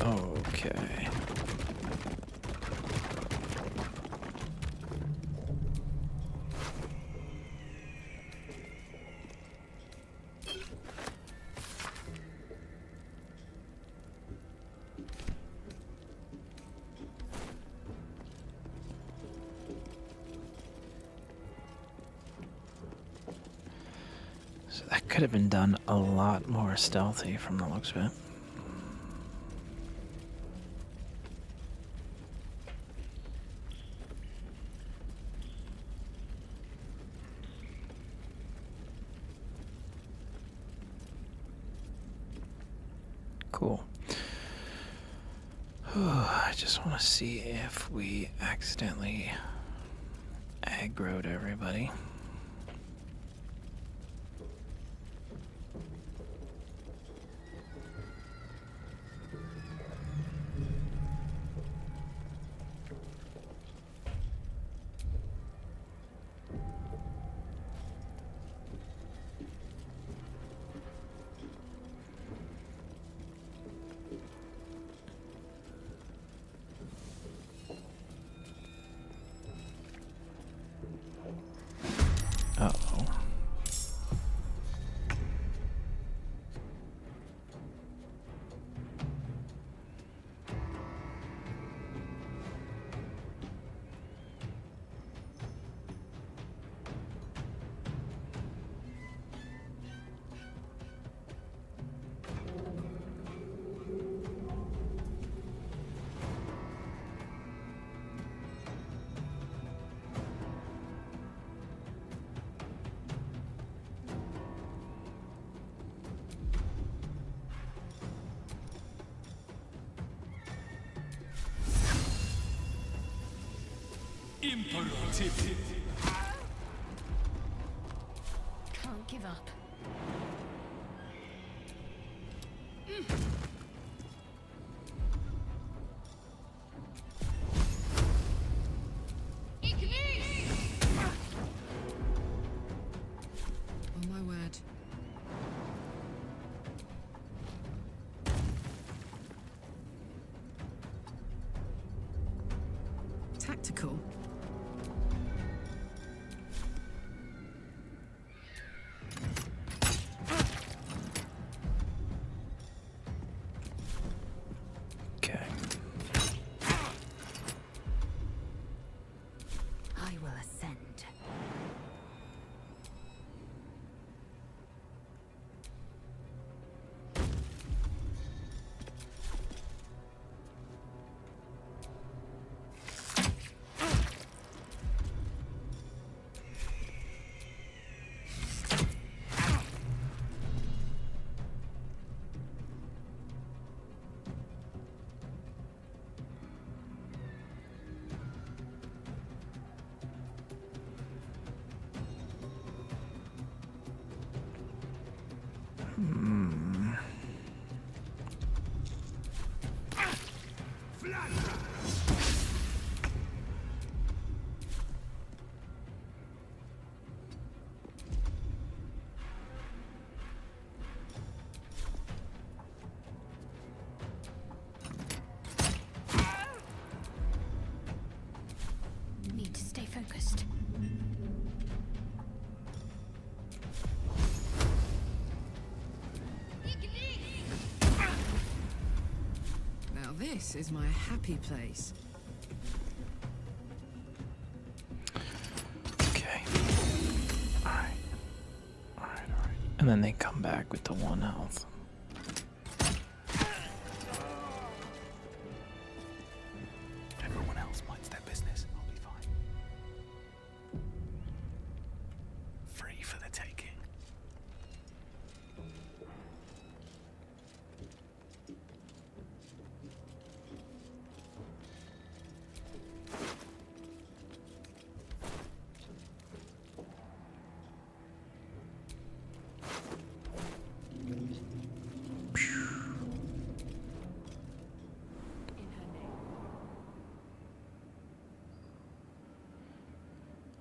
Okay. So that could have been done a lot more stealthy from the looks of it. Cool. I just want to see if we accidentally aggroed everybody. Imperative. Can't give up. Oh my word. Tactical. Okay. I will ascend. Need to stay focused. Now this is my happy place. Okay. Alright. Alright. And then they come back with the 1 health. Everyone else minds their business. I'll be fine. Free for the taking.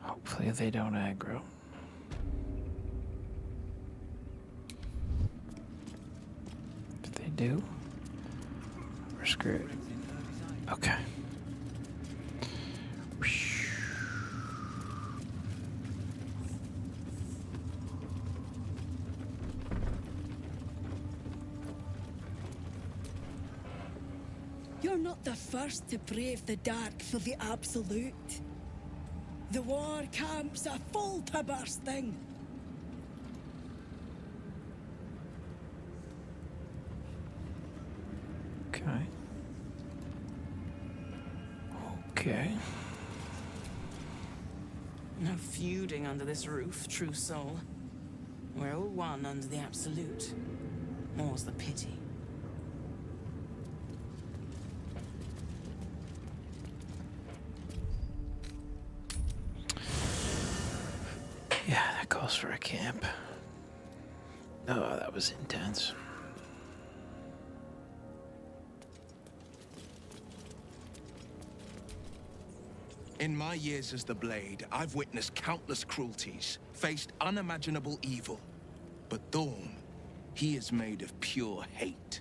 Hopefully they don't aggro. If they do, we're screwed. Okay. You're not the first to brave the dark for the absolute. The war camp's a full to bursting. Okay. Okay. No feuding under this roof, true soul. We're all one under the absolute. More's the pity. Yeah, that calls for a camp. Oh, that was intense. In my years as the Blade, I've witnessed countless cruelties, faced unimaginable evil. But Thorn, he is made of pure hate.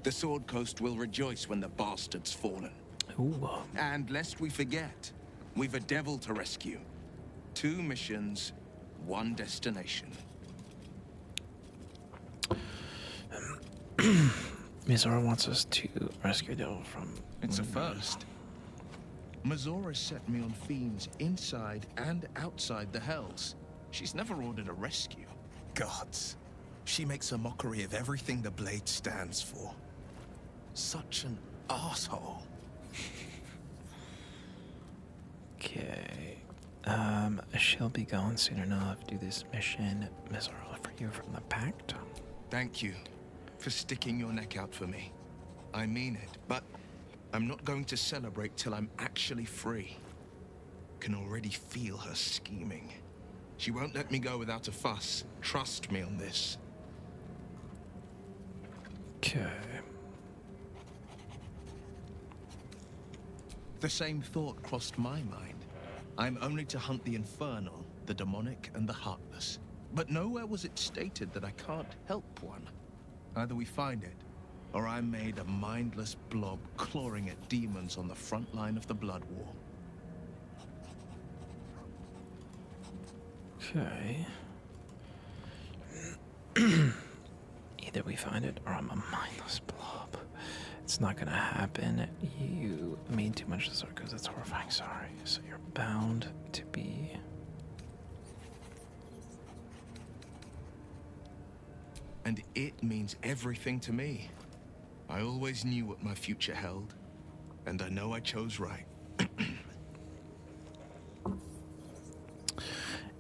The Sword Coast will rejoice when the bastard's fallen. Ooh. And lest we forget, we've a devil to rescue. 2 missions, 1 destination. Mizora wants us to rescue Devil from... It's a first. Mizora set me on fiends inside and outside the Hells. She's never ordered a rescue. Gods. She makes a mockery of everything the Blade stands for. Such an asshole. Okay. She'll be gone soon enough. Do this mission. Mizora for you from the Pact. Thank you for sticking your neck out for me. I mean it, but I'm not going to celebrate till I'm actually free. can already feel her scheming. She won't let me go without a fuss. Trust me on this. Okay. The same thought crossed my mind. I'm only to hunt the infernal, the demonic, and the heartless. But nowhere was it stated that I can't help one. Either we find it, or I'm made a mindless blob clawing at demons on the front line of the Blood War. Okay. Either we find it, or I'm a mindless blob. It's not gonna happen. You mean too much to the because it's horrifying. Sorry. So you're bound to be. And it means everything to me. I always knew what my future held, and I know I chose right.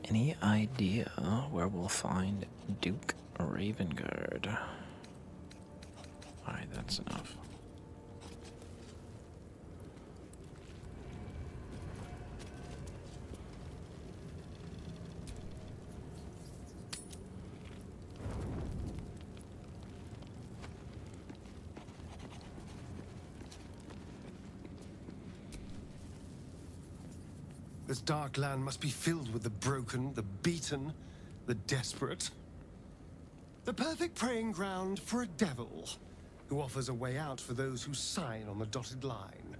Any idea where we'll find Duke Ravengard? Alright, that's enough. This dark land must be filled with the broken, the beaten, the desperate. The perfect preying ground for a devil who offers a way out for those who sign on the dotted line.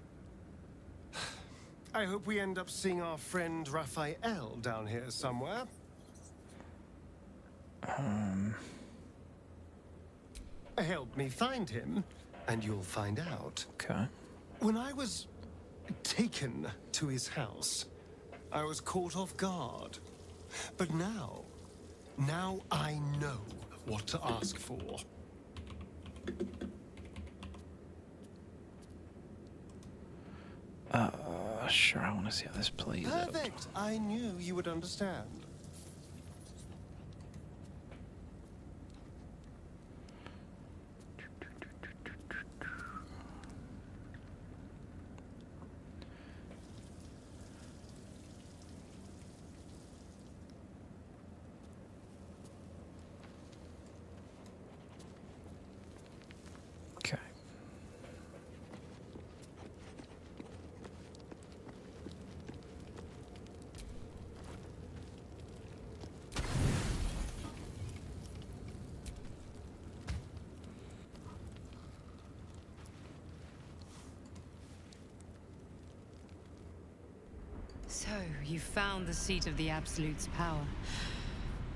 I hope we end up seeing our friend Raphael down here somewhere. Help me find him, and you'll find out. Okay. When I was taken to his house, I was caught off guard. But now I know what to ask for. Sure, I want to see how this plays out. Perfect! I knew you would understand. Okay. So, you found the seat of the Absolute's power.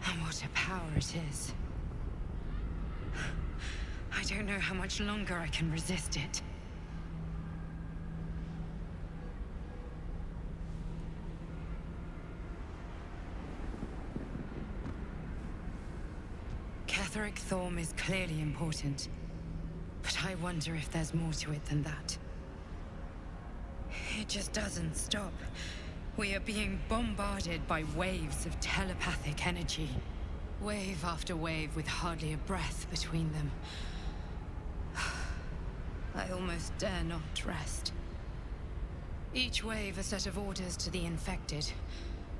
And what a power it is. I don't know how much longer I can resist it. Catherick Thorm is clearly important. But I wonder if there's more to it than that. It just doesn't stop. We are being bombarded by waves of telepathic energy. Wave after wave with hardly a breath between them. I almost dare not rest. Each wave a set of orders to the infected.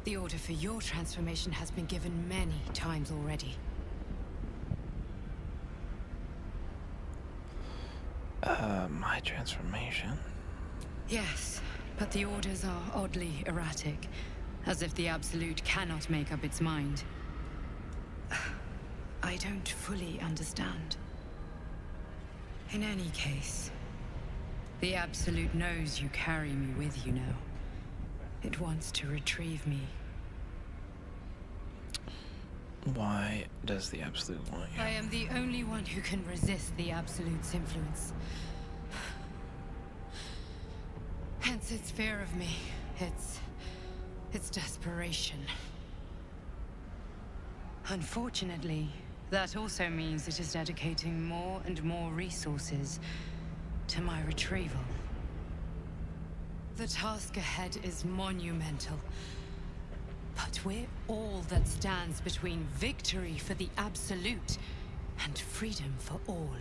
The order for your transformation has been given many times already. My transformation? Yes, but the orders are oddly erratic. As if the Absolute cannot make up its mind. I don't fully understand. In any case, the Absolute knows you carry me with you now. It wants to retrieve me. Why does the Absolute want you? I am the only one who can resist the Absolute's influence. Hence its fear of me, its desperation. Unfortunately, that also means it is dedicating more and more resources to my retrieval. The task ahead is monumental. But we're all that stands between victory for the Absolute and freedom for all.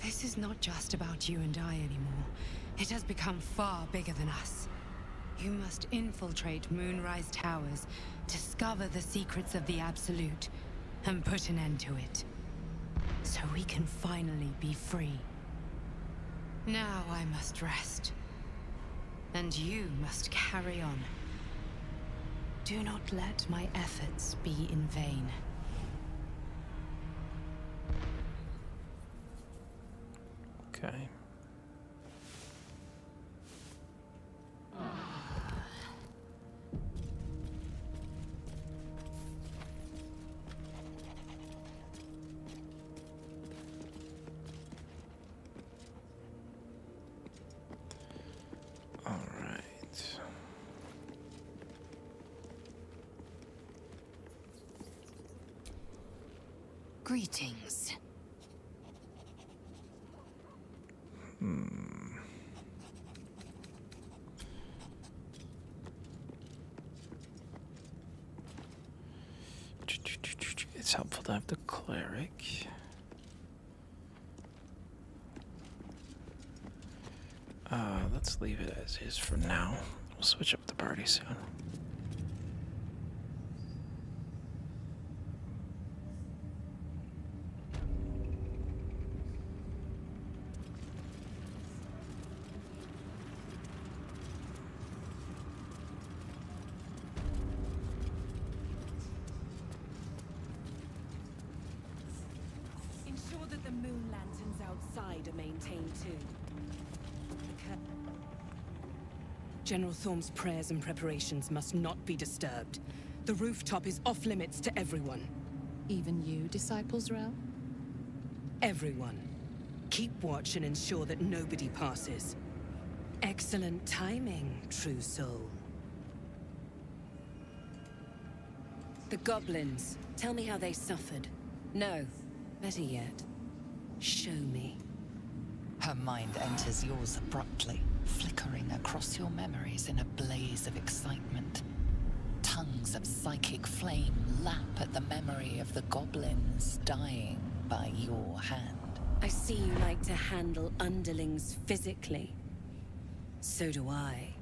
This is not just about you and I anymore. It has become far bigger than us. You must infiltrate Moonrise Towers, discover the secrets of the Absolute, and put an end to it. So we can finally be free. Now I must rest. And you must carry on. Do not let my efforts be in vain. Okay. All right. Greetings. It's helpful to have the cleric. Let's leave it as is for now. We'll switch up the party soon. Ensure that the moon lanterns outside are maintained too. General Thorm's prayers and preparations must not be disturbed. The rooftop is off limits to everyone. Even you, Disciples Rel? Everyone. Keep watch and ensure that nobody passes. Excellent timing, true soul. The goblins. Tell me how they suffered. No, better yet, show me. Her mind enters yours abruptly, flickering across your memories in a blaze of excitement. Tongues of psychic flame lap at the memory of the goblins dying by your hand. I see you like to handle underlings physically. So do I.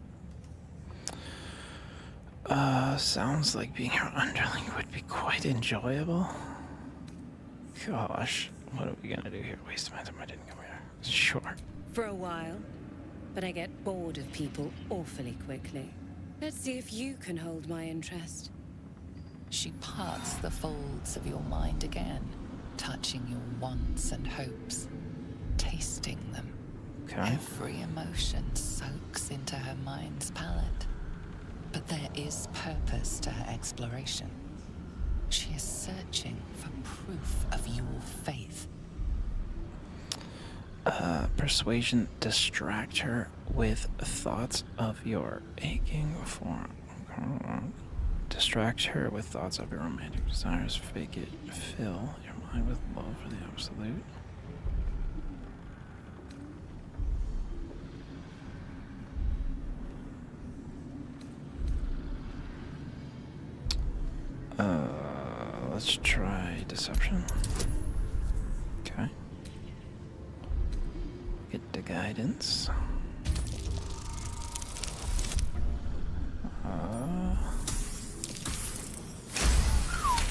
Sounds like being your underling would be quite enjoyable. Gosh, what are we gonna do here? Waste my time, I didn't come here. Sure. For a while, but I get bored of people awfully quickly. Let's see if you can hold my interest. She parts the folds of your mind again, touching your wants and hopes, tasting them. Okay. Every emotion soaks into her mind's palette. But there is purpose to her exploration. She is searching for proof of your faith. Persuasion, distract her with thoughts of your aching for. Distract her with thoughts of your romantic desires. Fake it. Fill your mind with love for the absolute. Let's try deception. Okay. Get the guidance.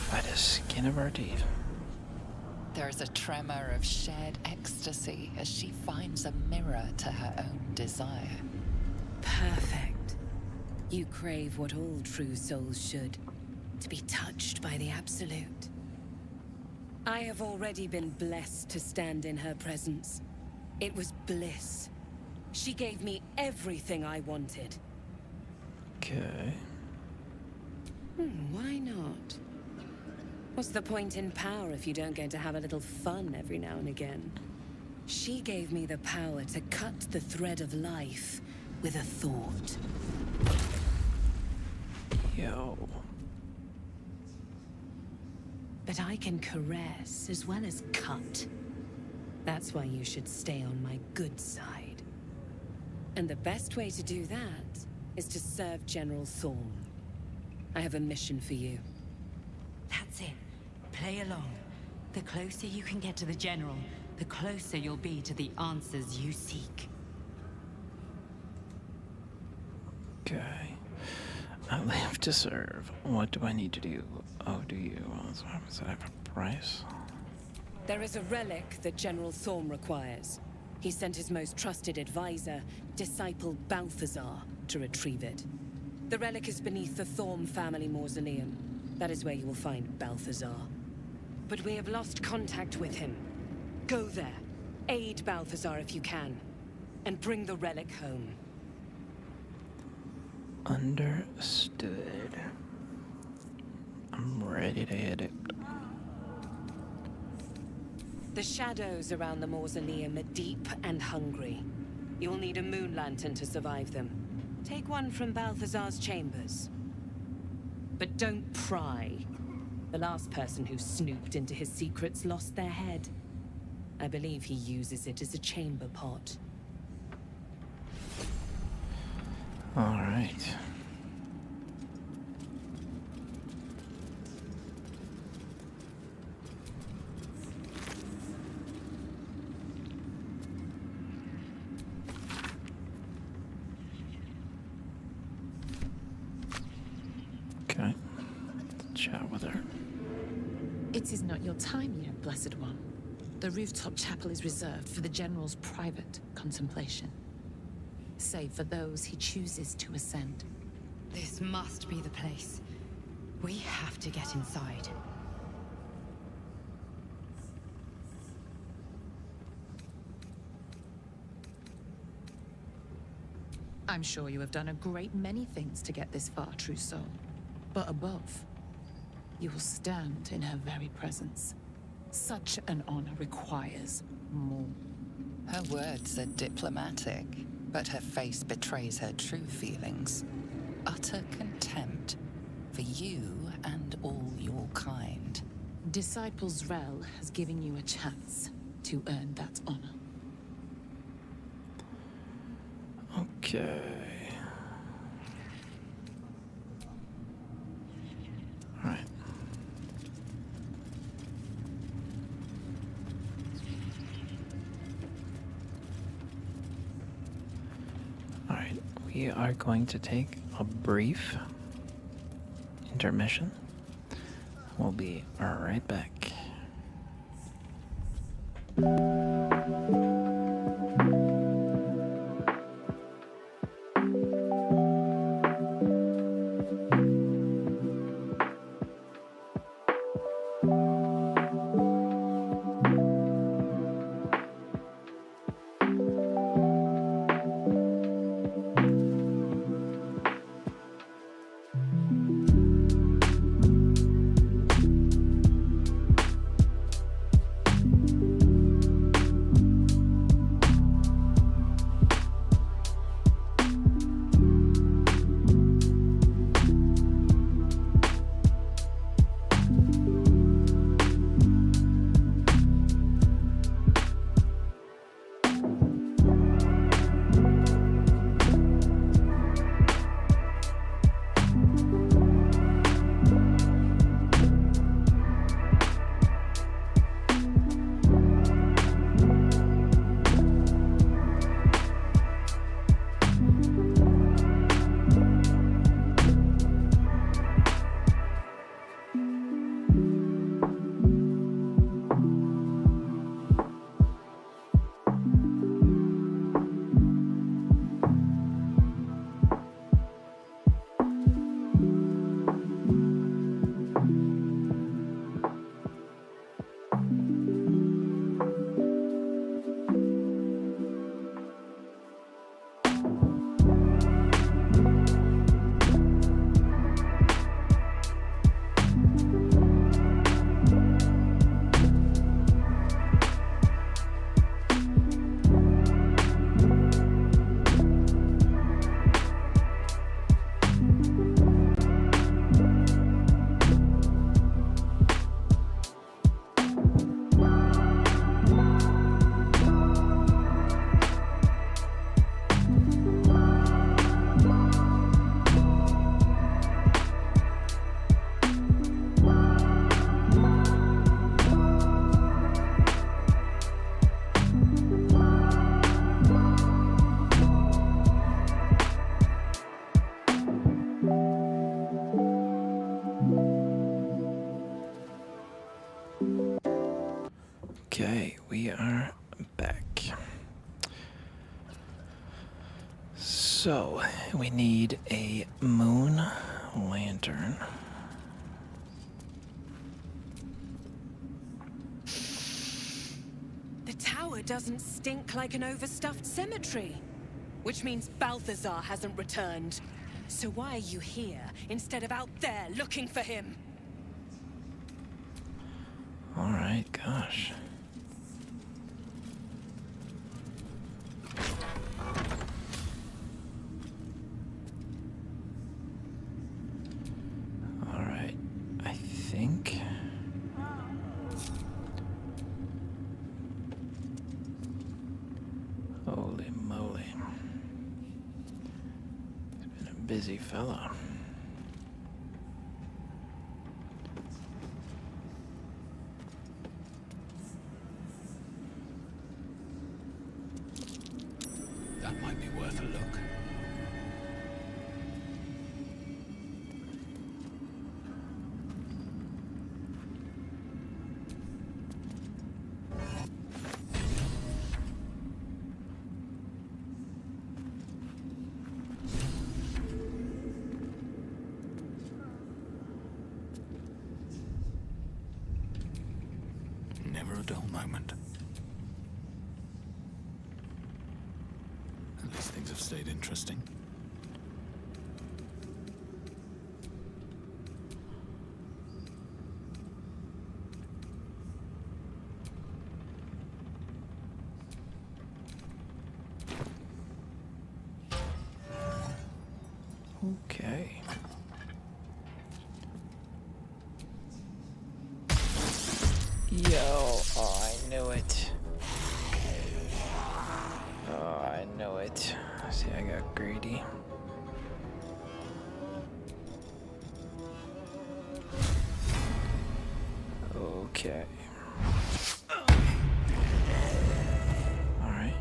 By the skin of our teeth. There is a tremor of shared ecstasy as she finds a mirror to her own desire. Perfect. You crave what all true souls should. To be touched by the Absolute. I have already been blessed to stand in her presence. It was bliss. She gave me everything I wanted. Okay. Why not? What's the point in power if you don't get to have a little fun every now and again? She gave me the power to cut the thread of life with a thought. Yo. But I can caress as well as cut. That's why you should stay on my good side. And the best way to do that is to serve General Thorm. I have a mission for you. That's it. Play along. The closer you can get to the General, the closer you'll be to the answers you seek. Okay. I live to serve. What do I need to do? Oh, do you? Does that have a price? There is a relic that General Thorm requires. He sent his most trusted advisor, disciple Balthazar, to retrieve it. The relic is beneath the Thorm family mausoleum. That is where you will find Balthazar. But we have lost contact with him. Go there, aid Balthazar if you can, and bring the relic home. Understood. I'm ready to hit it. The shadows around the mausoleum are deep and hungry. You'll need a moon lantern to survive them. Take one from Balthazar's chambers. But don't pry. The last person who snooped into his secrets lost their head. I believe he uses it as a chamber pot. All right. Okay. Chat with her. It is not your time yet, Blessed One. The rooftop chapel is reserved for the General's private contemplation, save for those he chooses to ascend. This must be the place. We have to get inside. I'm sure you have done a great many things to get this far, true soul. But above, you will stand in her very presence. Such an honor requires more. Her words are diplomatic, but her face betrays her true feelings. Utter contempt for you and all your kind. Disciples Rel has given you a chance to earn that honor. Okay. All right. All right. We are going to take a brief intermission. We'll be right back. Okay, we are back. So, we need a moon lantern. The tower doesn't stink like an overstuffed cemetery. Which means Balthazar hasn't returned. So why are you here instead of out there looking for him? Alright, gosh. Alright, I think... Holy moly. He's been a busy fella. That might be worth a look. Never a dull moment. At least things have stayed interesting. Okay. Yo, oh, I knew it. Oh, I knew it. See, I got greedy. Okay. Alright.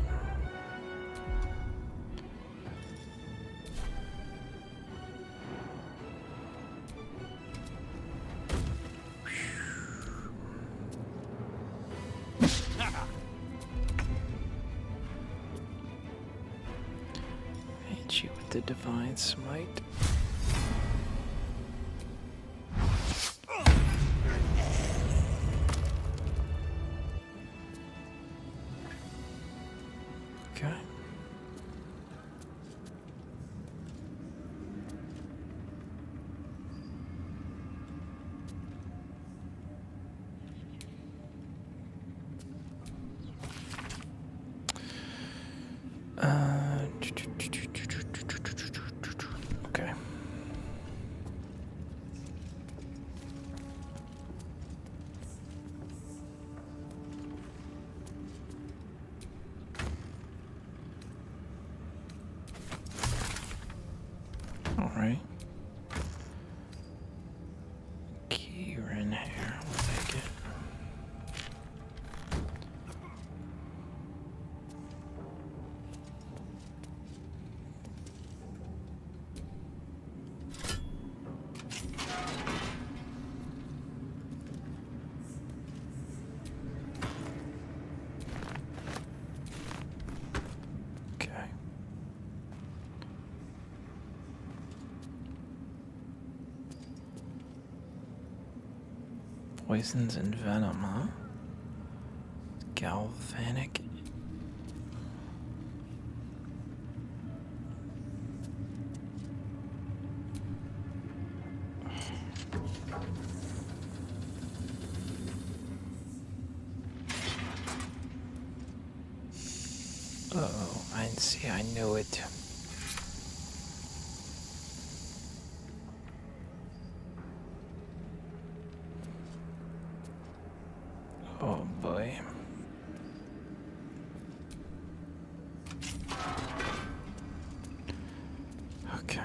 Hit you with the divine smite. Okay. Okay. All right. Kieran here. We'll take it. Okay. Poisons and venom, huh? Galvanic. Uh-oh, I see, I knew it. Oh boy. Okay.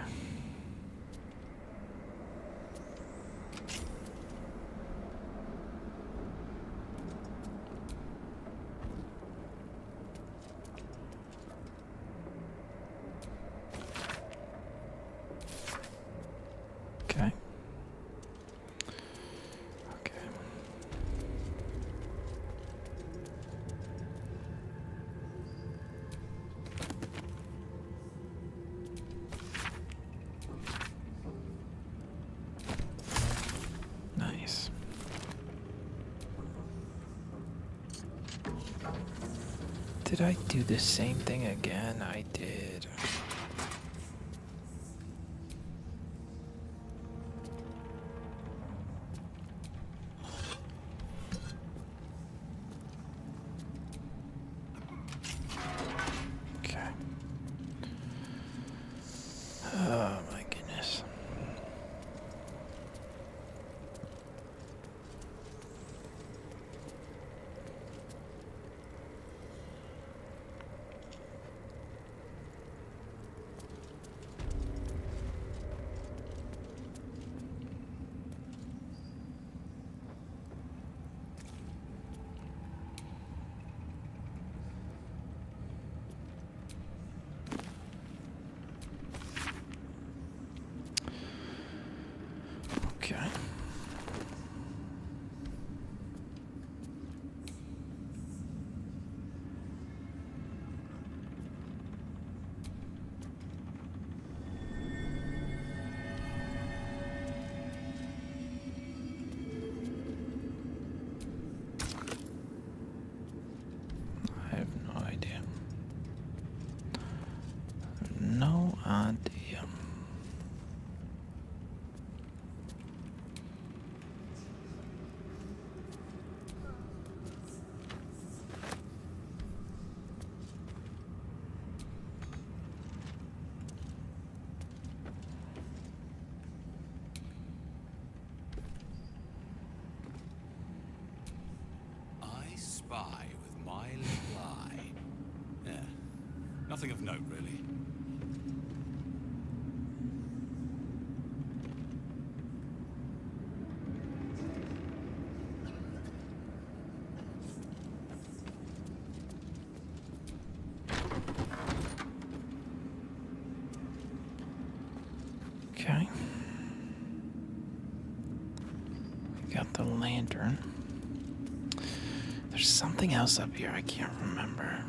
Okay. Okay. Did I do the same thing again? I did. Okay. Oh my goodness. Okay. I have no idea. No idea. I spy with my little eye. Yeah, nothing of note, really. Okay. We got the lantern. There's something else up here I can't remember.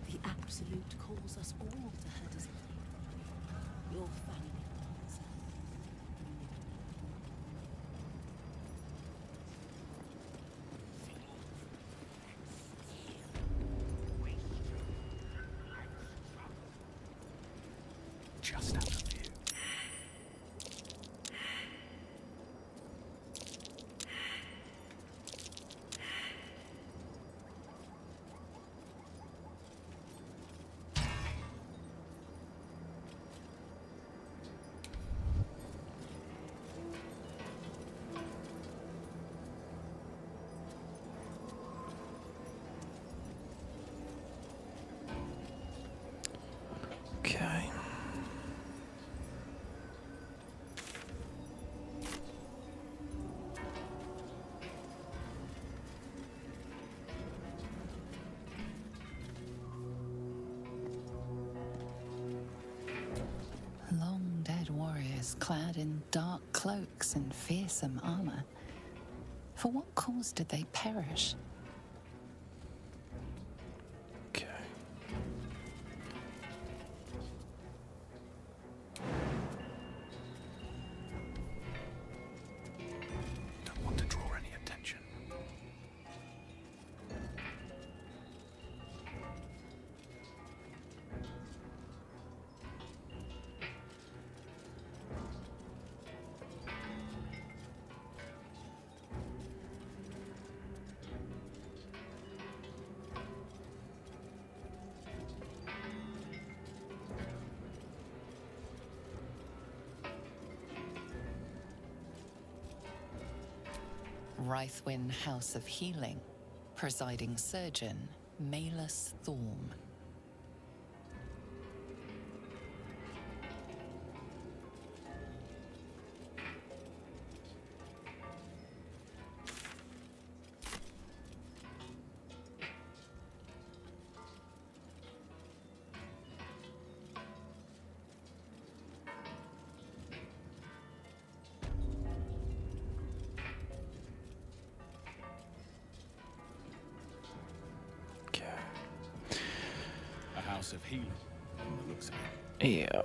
The Absolute calls us all to her design. Your family answer. Just out of view. Okay. Long dead warriors clad in dark cloaks and fearsome armor. For what cause did they perish? Okay. Don't want to draw any attention. Rythwin House of Healing. Presiding surgeon, Malus Thorm. A house of healing, from the looks of it. Yeah.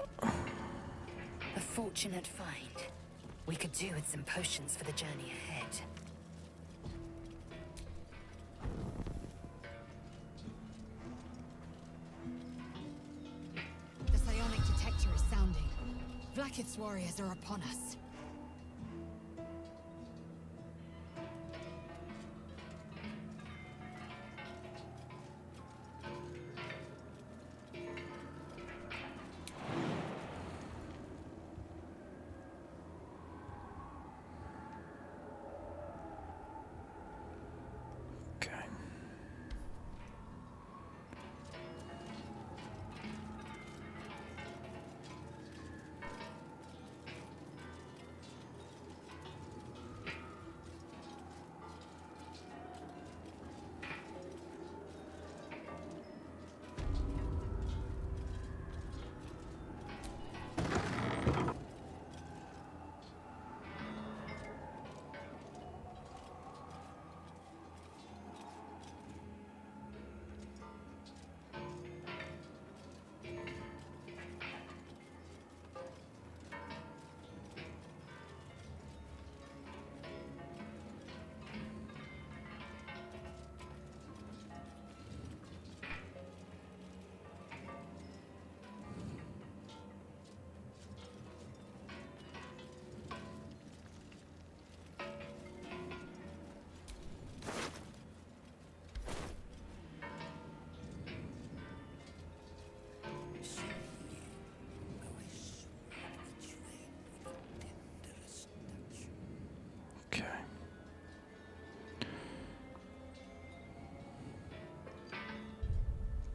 A fortunate find. We could do with some potions for the journey ahead. The psionic detector is sounding. Vlaakith's warriors are upon us.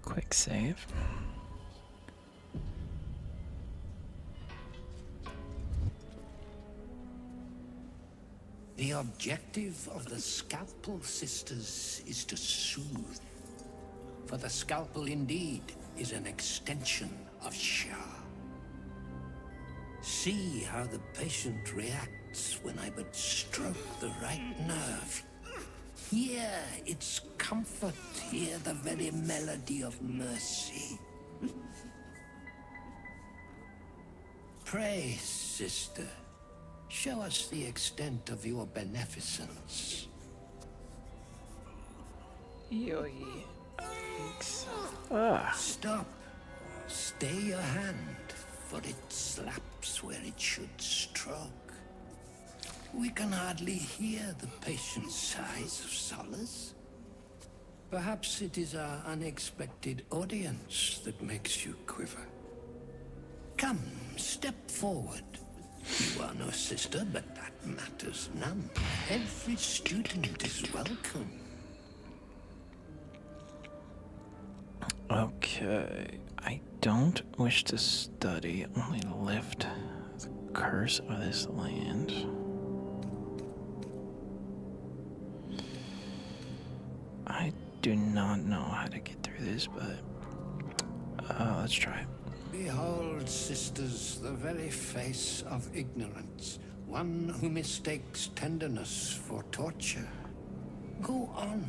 Quick save. The objective of the Scalpel Sisters is to soothe. For the scalpel indeed is an extension of Shah. See how the patient reacts when I but stroke the right nerve. Hear its comfort, hear the very melody of mercy. Pray, sister, show us the extent of your beneficence. Yoy. Ah. Stop. Stay your hand, for it slaps where it should stroke. We can hardly hear the patient's sighs of solace. Perhaps it is our unexpected audience that makes you quiver. Come, step forward. You are no sister, but that matters none. Every student is welcome. Okay. I don't wish to study, only lift the curse of this land. I do not know how to get through this, but let's try. Behold, sisters, the very face of ignorance. One who mistakes tenderness for torture. Go on,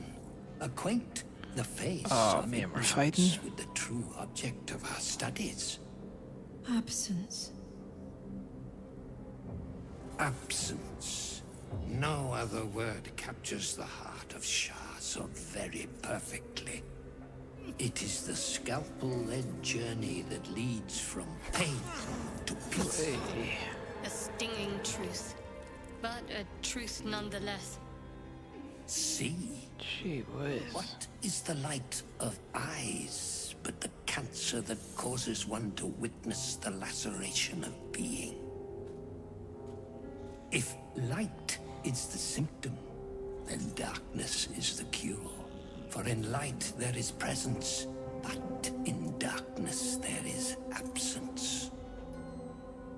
acquaint the face of man, we're ignorance fighting? with the true object of our studies. Absence. Absence. No other word captures the heart of Shah so very perfectly. It is the scalpel-led journey that leads from pain to peace. A stinging truth, but a truth nonetheless. See? Gee whiz. What is the light of eyes but the cancer that causes one to witness the laceration of being? If light is the symptom, then darkness is the cure. For in light there is presence, but in darkness there is absence.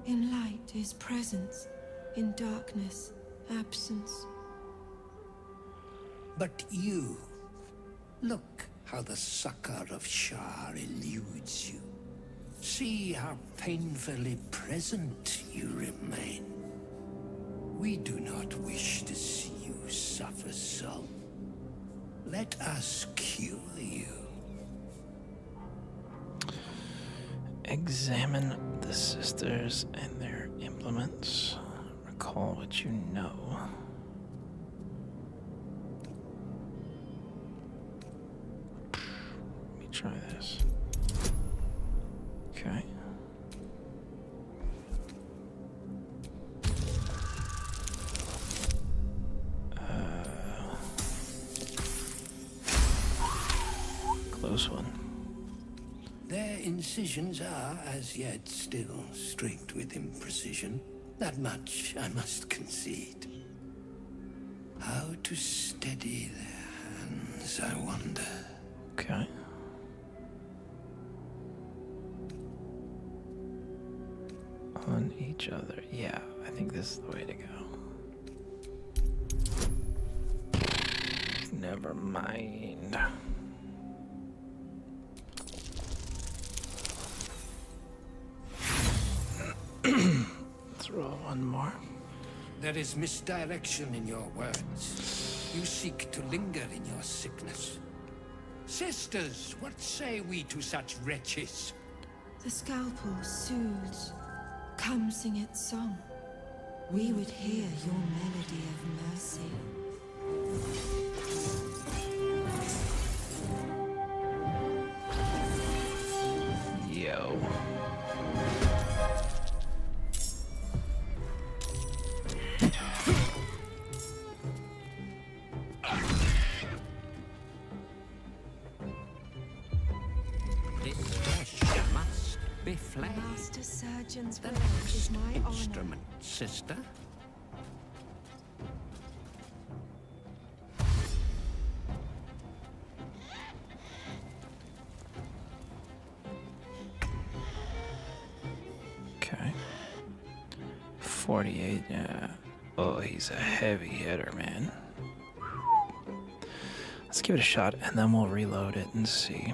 In light is presence, in darkness, absence. But you, look how the succor of Shar eludes you. See how painfully present you remain. We do not wish to see you suffer so. Let us cure you. Examine the sisters and their implements. Recall what you know. Let me try this. Okay. Close one. Their incisions are, as yet, still streaked with imprecision. That much I must concede. How to steady their hands, I wonder. Okay. On each other. Yeah, I think this is the way to go. Never mind. Let's roll one more. There is misdirection in your words. You seek to linger in your sickness. Sisters, what say we to such wretches? The scalpel soothes. Come sing its song. We would hear your melody of mercy. Yo. This flesh must be flayed. Master Surgeon's The word next is my instrument, sister. Okay. 48, yeah. Oh, he's a heavy hitter, man. Let's give it a shot, and then we'll reload it and see.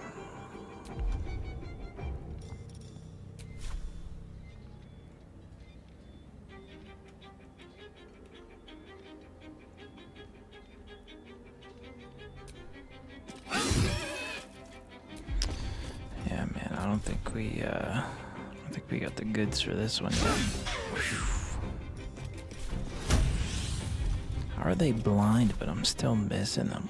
Yeah, man, I don't think we got the goods for this one yet. Are they blind, but I'm still missing them?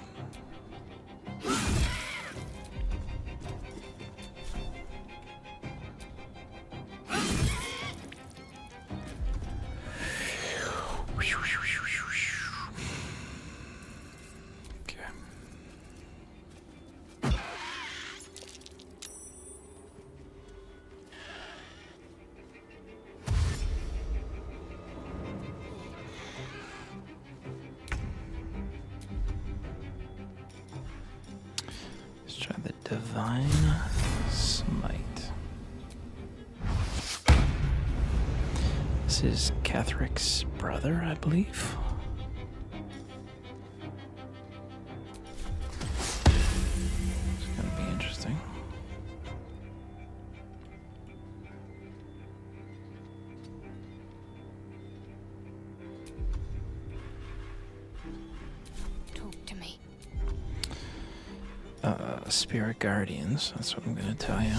Let's try the Divine Smite. This is Catherick's brother, I believe. It's gonna be interesting. Talk to me. Spirit Guardians, that's what I'm gonna tell you.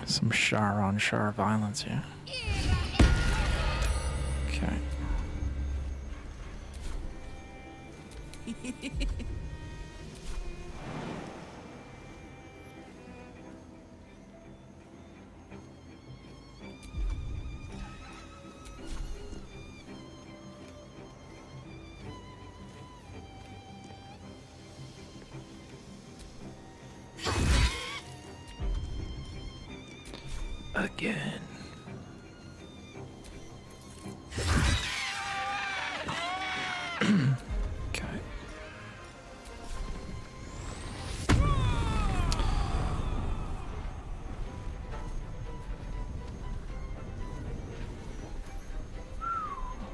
Some Shar on Shar violence here. Okay. again. Okay.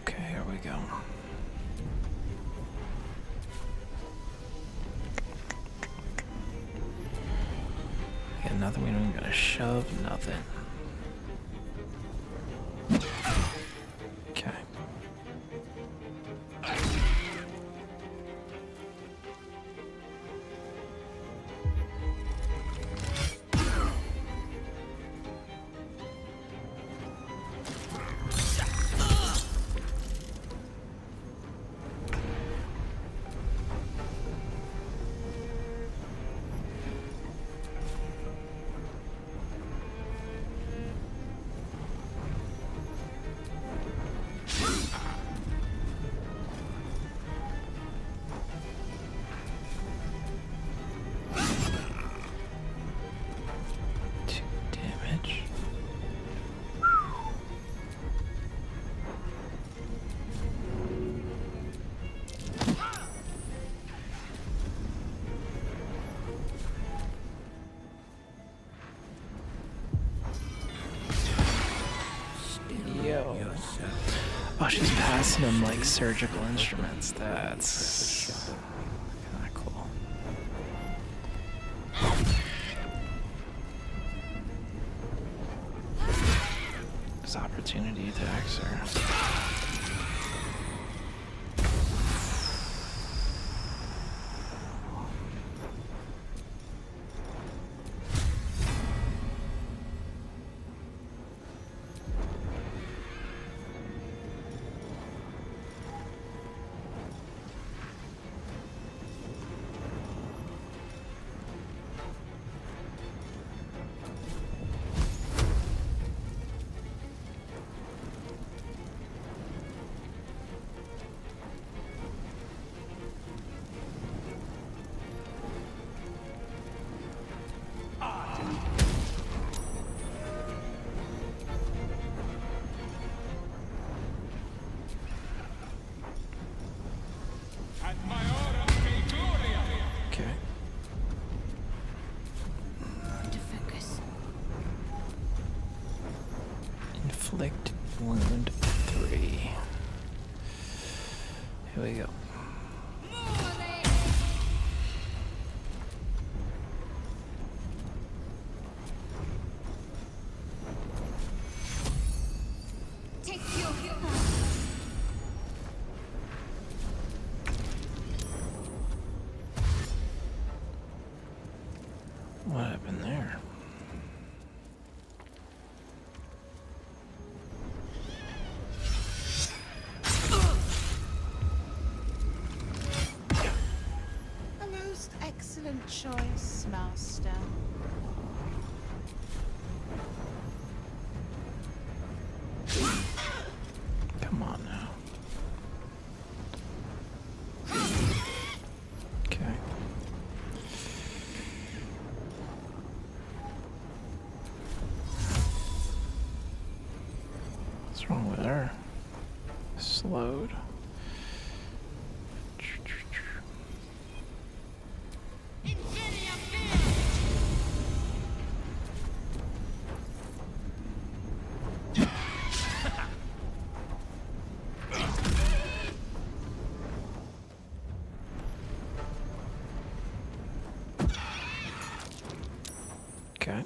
Okay, here we go. Got nothing, we don't gotta shove nothing. Okay. Oh, she's passing him like surgical instruments. That's kind of cool. There's opportunity attacks her. Okay. To focus. Inflict wound 3. Here we go. Take your What happened there? A most excellent choice, Master. Come on now. Okay. What's wrong with her? Slowed. Okay.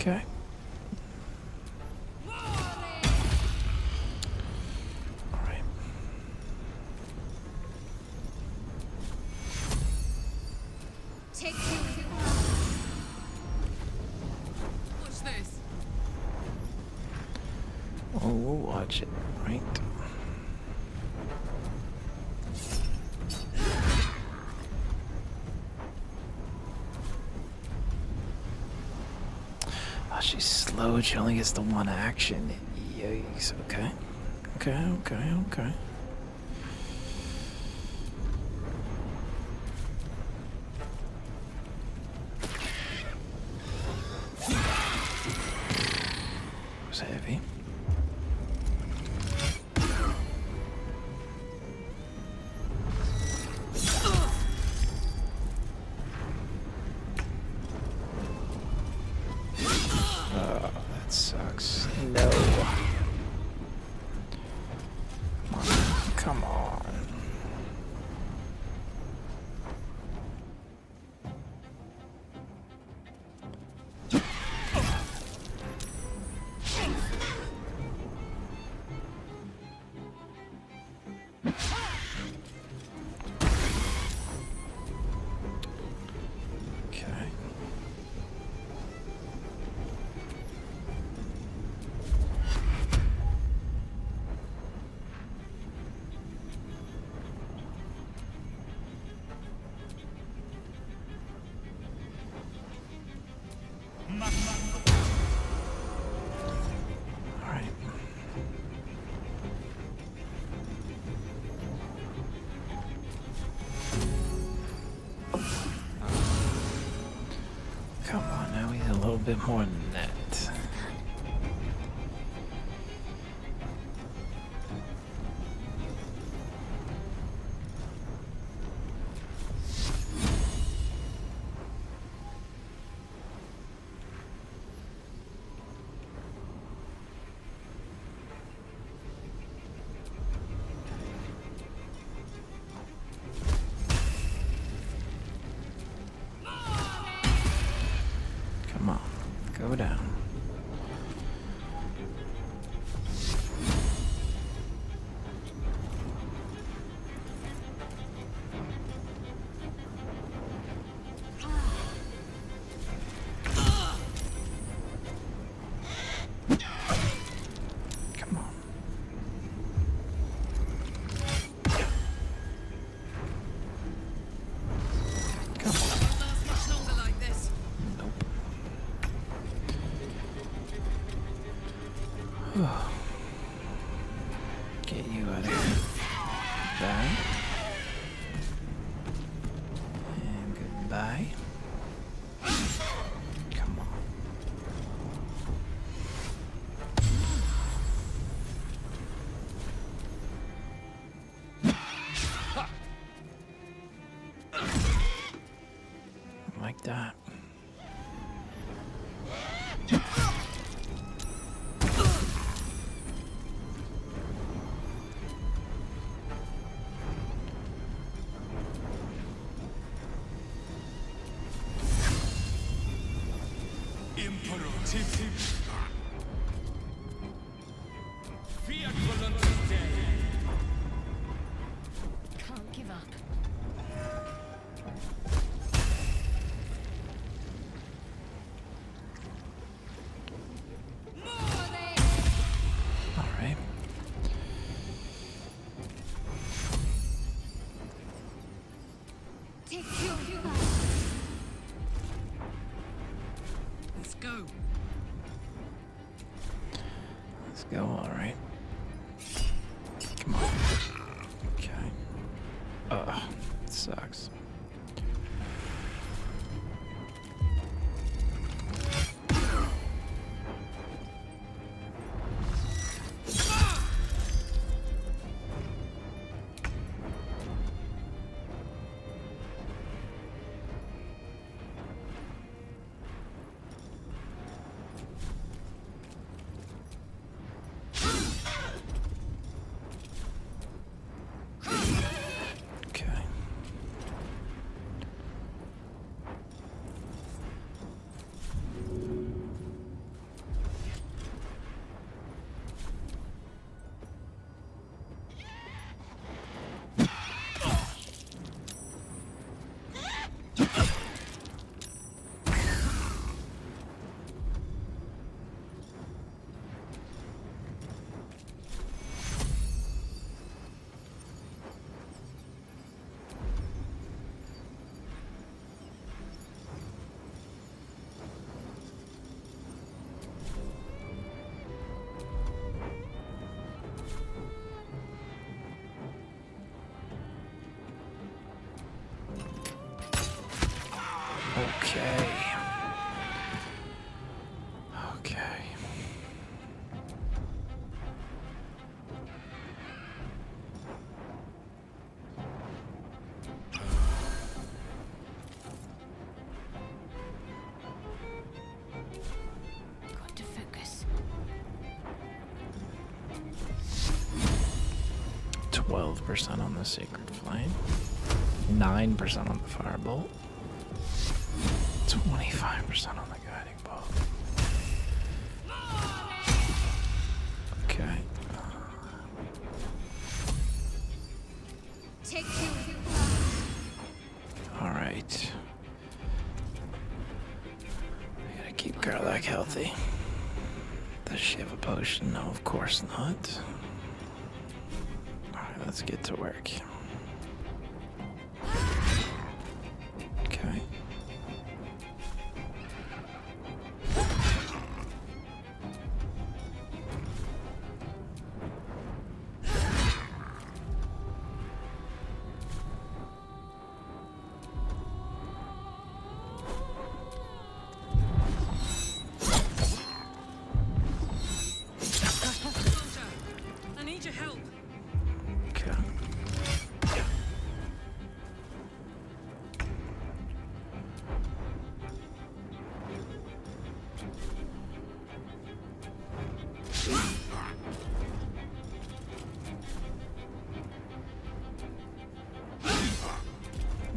Okay. Alright. Take you. Watch this. Oh, we'll watch it, right? Oh, she's slow. She only gets the one action. Yikes. Okay. Okay. It was heavy. Oh, that sucks. No. Come on. Okay. All right. Come on, now we need a little bit more than that. Come on, go down. Come on. Come on. Last much longer like this. Get you out of here. Bye. And goodbye. Come on. Like that. Can't give up. All right. Take you. Let's go. Let's go. All right. Come on. Okay. It sucks. Okay. Okay. Okay. Got to focus. 12% on the Sacred Flame. 9% on the Firebolt. 25% on the Guiding Bolt. Okay. Take two. Alright. I gotta keep Garlac healthy. Does she have a potion? No, of course not. Alright, let's get to work. Okay. I need your help. Okay.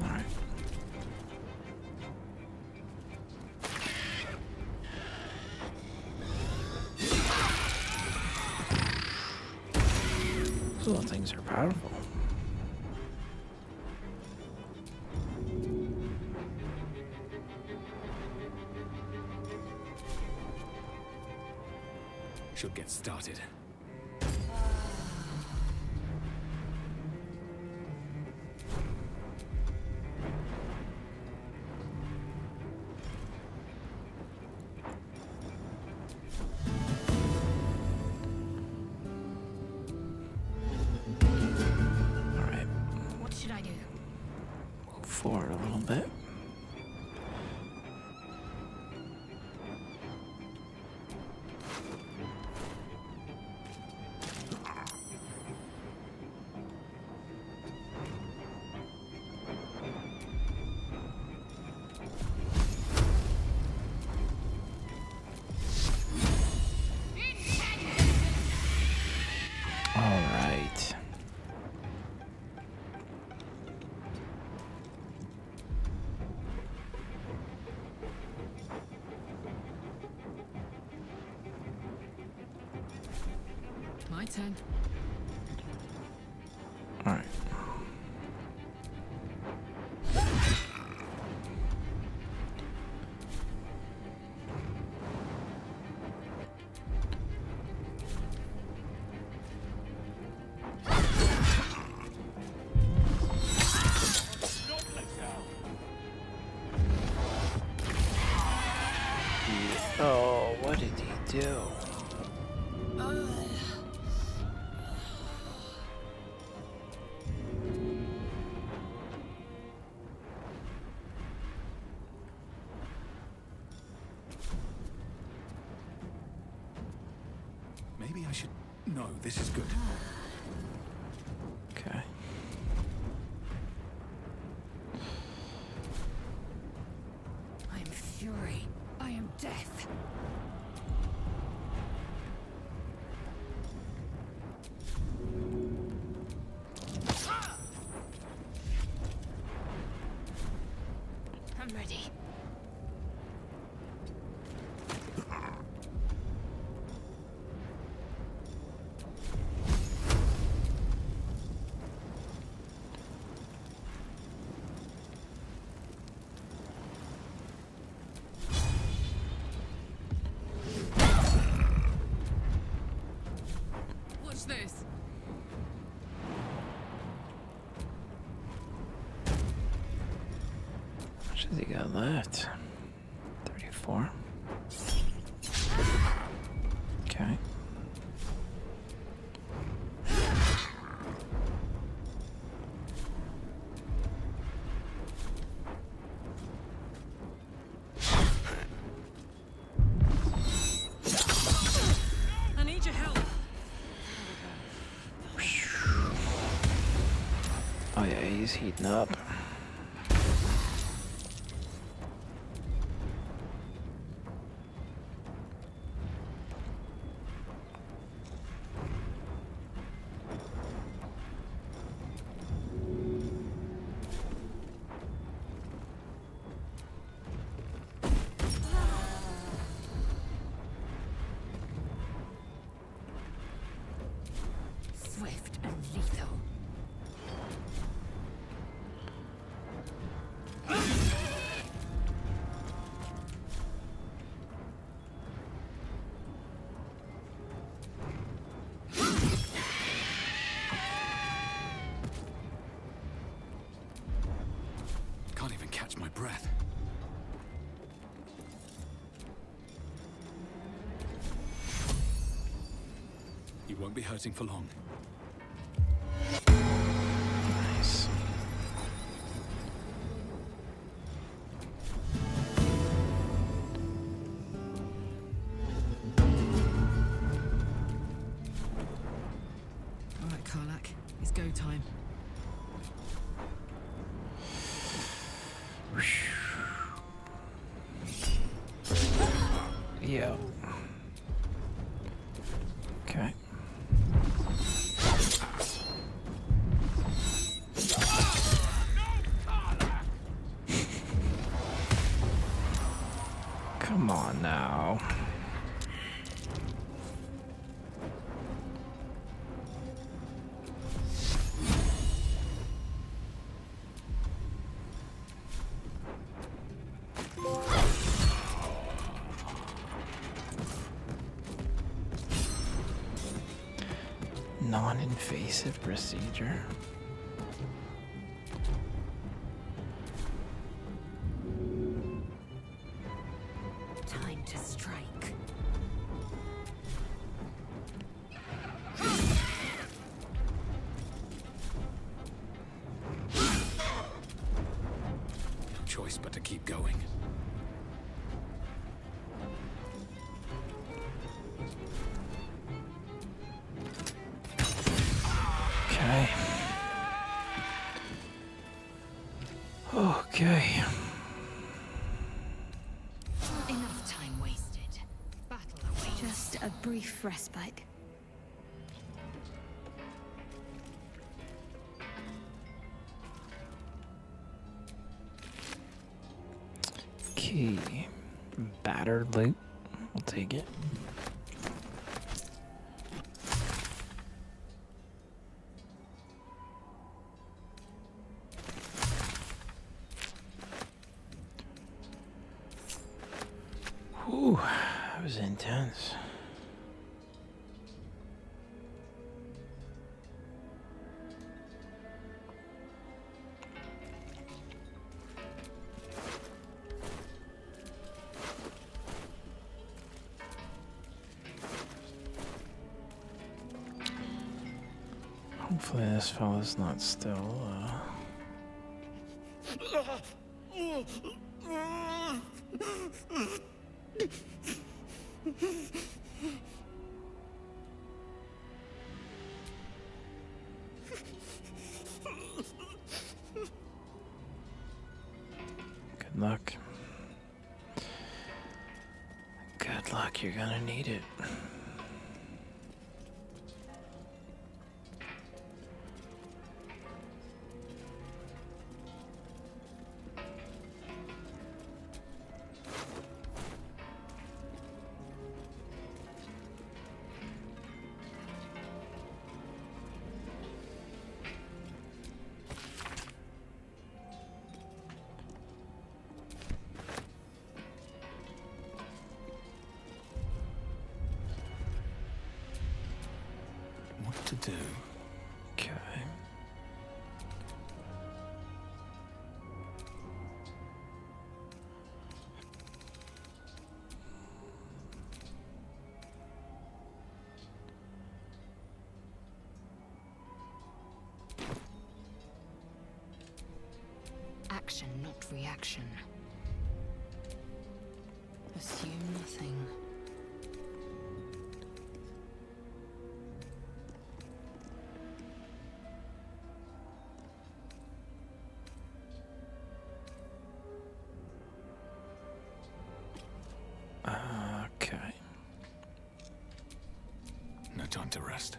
Alright. Those little things are powerful. Should get started. Alright. What should I do? Move forward a little bit. Alright. My turn. Alright. Oh, what did he do? Maybe I should... No, this is good. Okay. I am fury. I am death. I'm ready. Watch this. How much has he got left? 34. Okay. Everybody's heating up. Swift and lethal. Can't even catch my breath. You won't be hurting for long. Nice. All right, Karlak. It's go time. Yeah. Okay. Come on now. Non-invasive procedure. Time to strike. No choice but to keep going. Okay. Okay. Enough time wasted. Battle awaits. Just a brief respite. Key. Battered loot. We'll take it. Whew, that was intense. Hopefully this fella's not still, Good luck. Good luck, you're gonna need it. What to do? Okay. Action, not reaction. Assume nothing. Okay. No time to rest.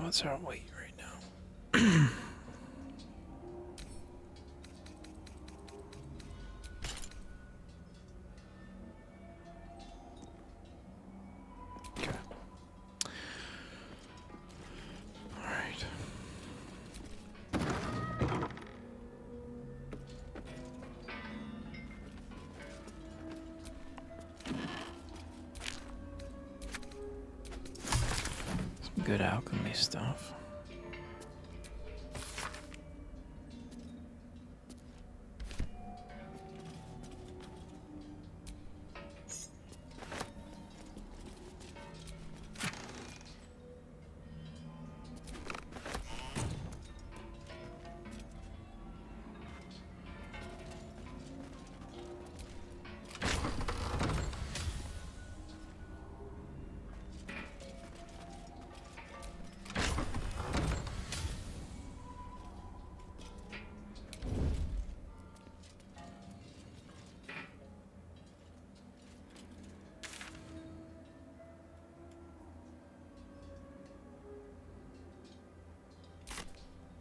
What's our weight right now? Okay. All right. Some good alchemy stuff.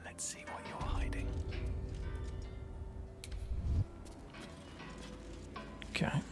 Let's see what you're hiding. Okay.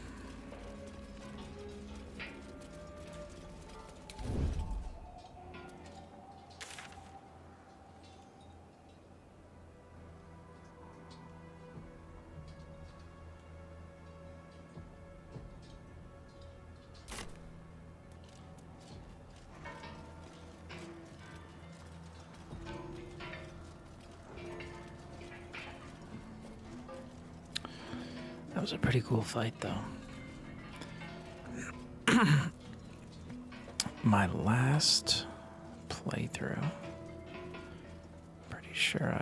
That was a pretty cool fight, though. My last playthrough, pretty sure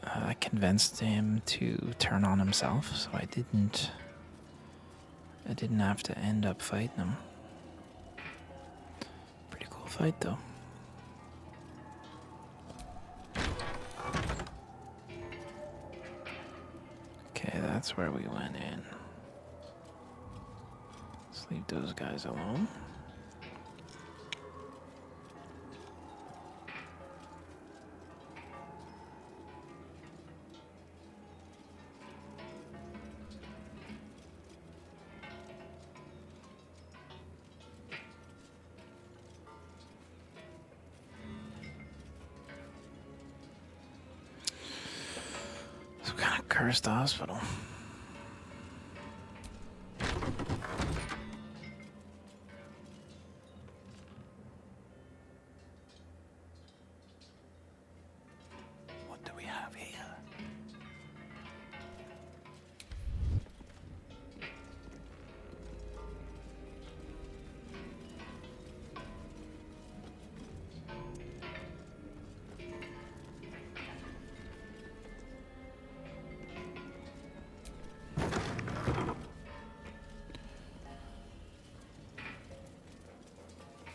I convinced him to turn on himself, so I didn't have to end up fighting him. Pretty cool fight, though. Okay, that's where we went in. Let's leave those guys alone. Some kind of cursed hospital. What do we have here?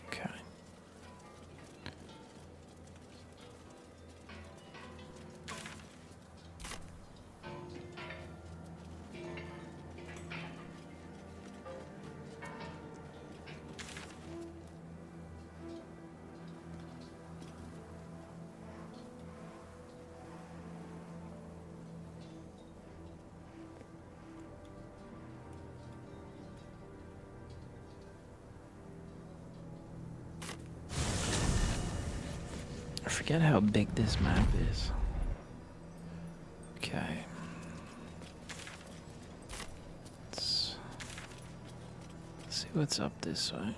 Okay. I forget how big this map is. Okay. Let's see what's up this way.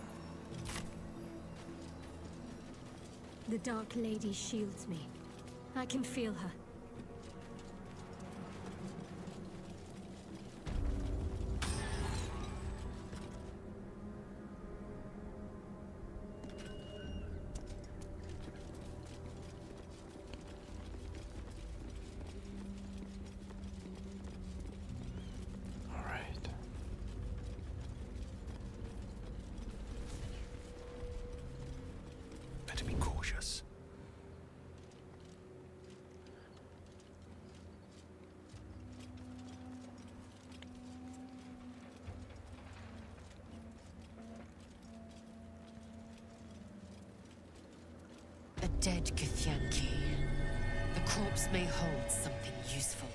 The Dark Lady shields me. I can feel her. All right. dead Githyanki. The corpse may hold something useful.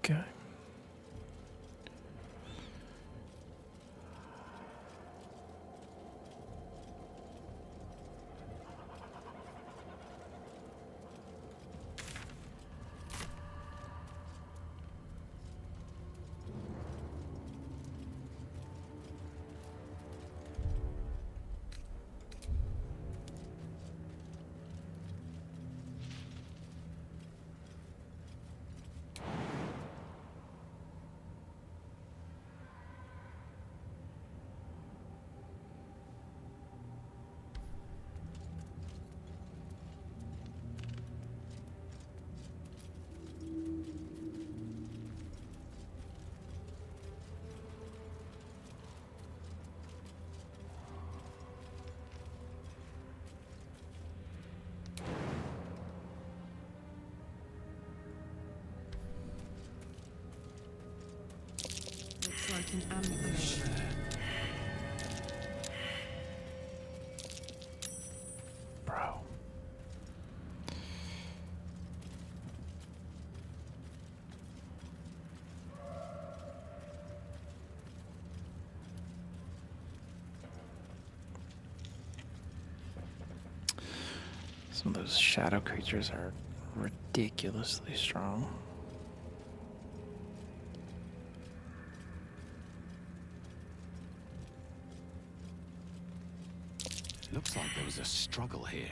Okay. Looks like an ambush. Bro. Some of those shadow creatures are ridiculously strong. Looks like there was a struggle here.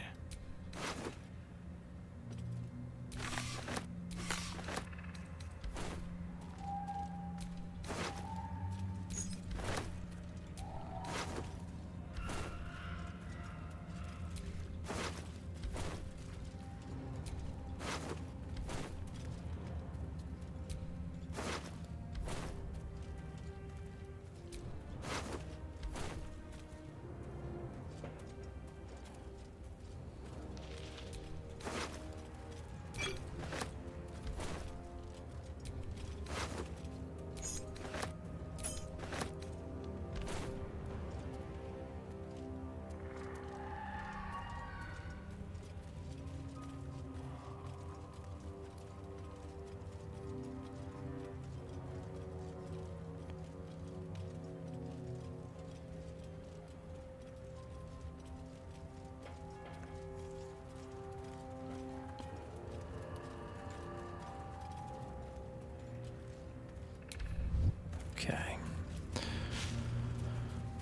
Okay.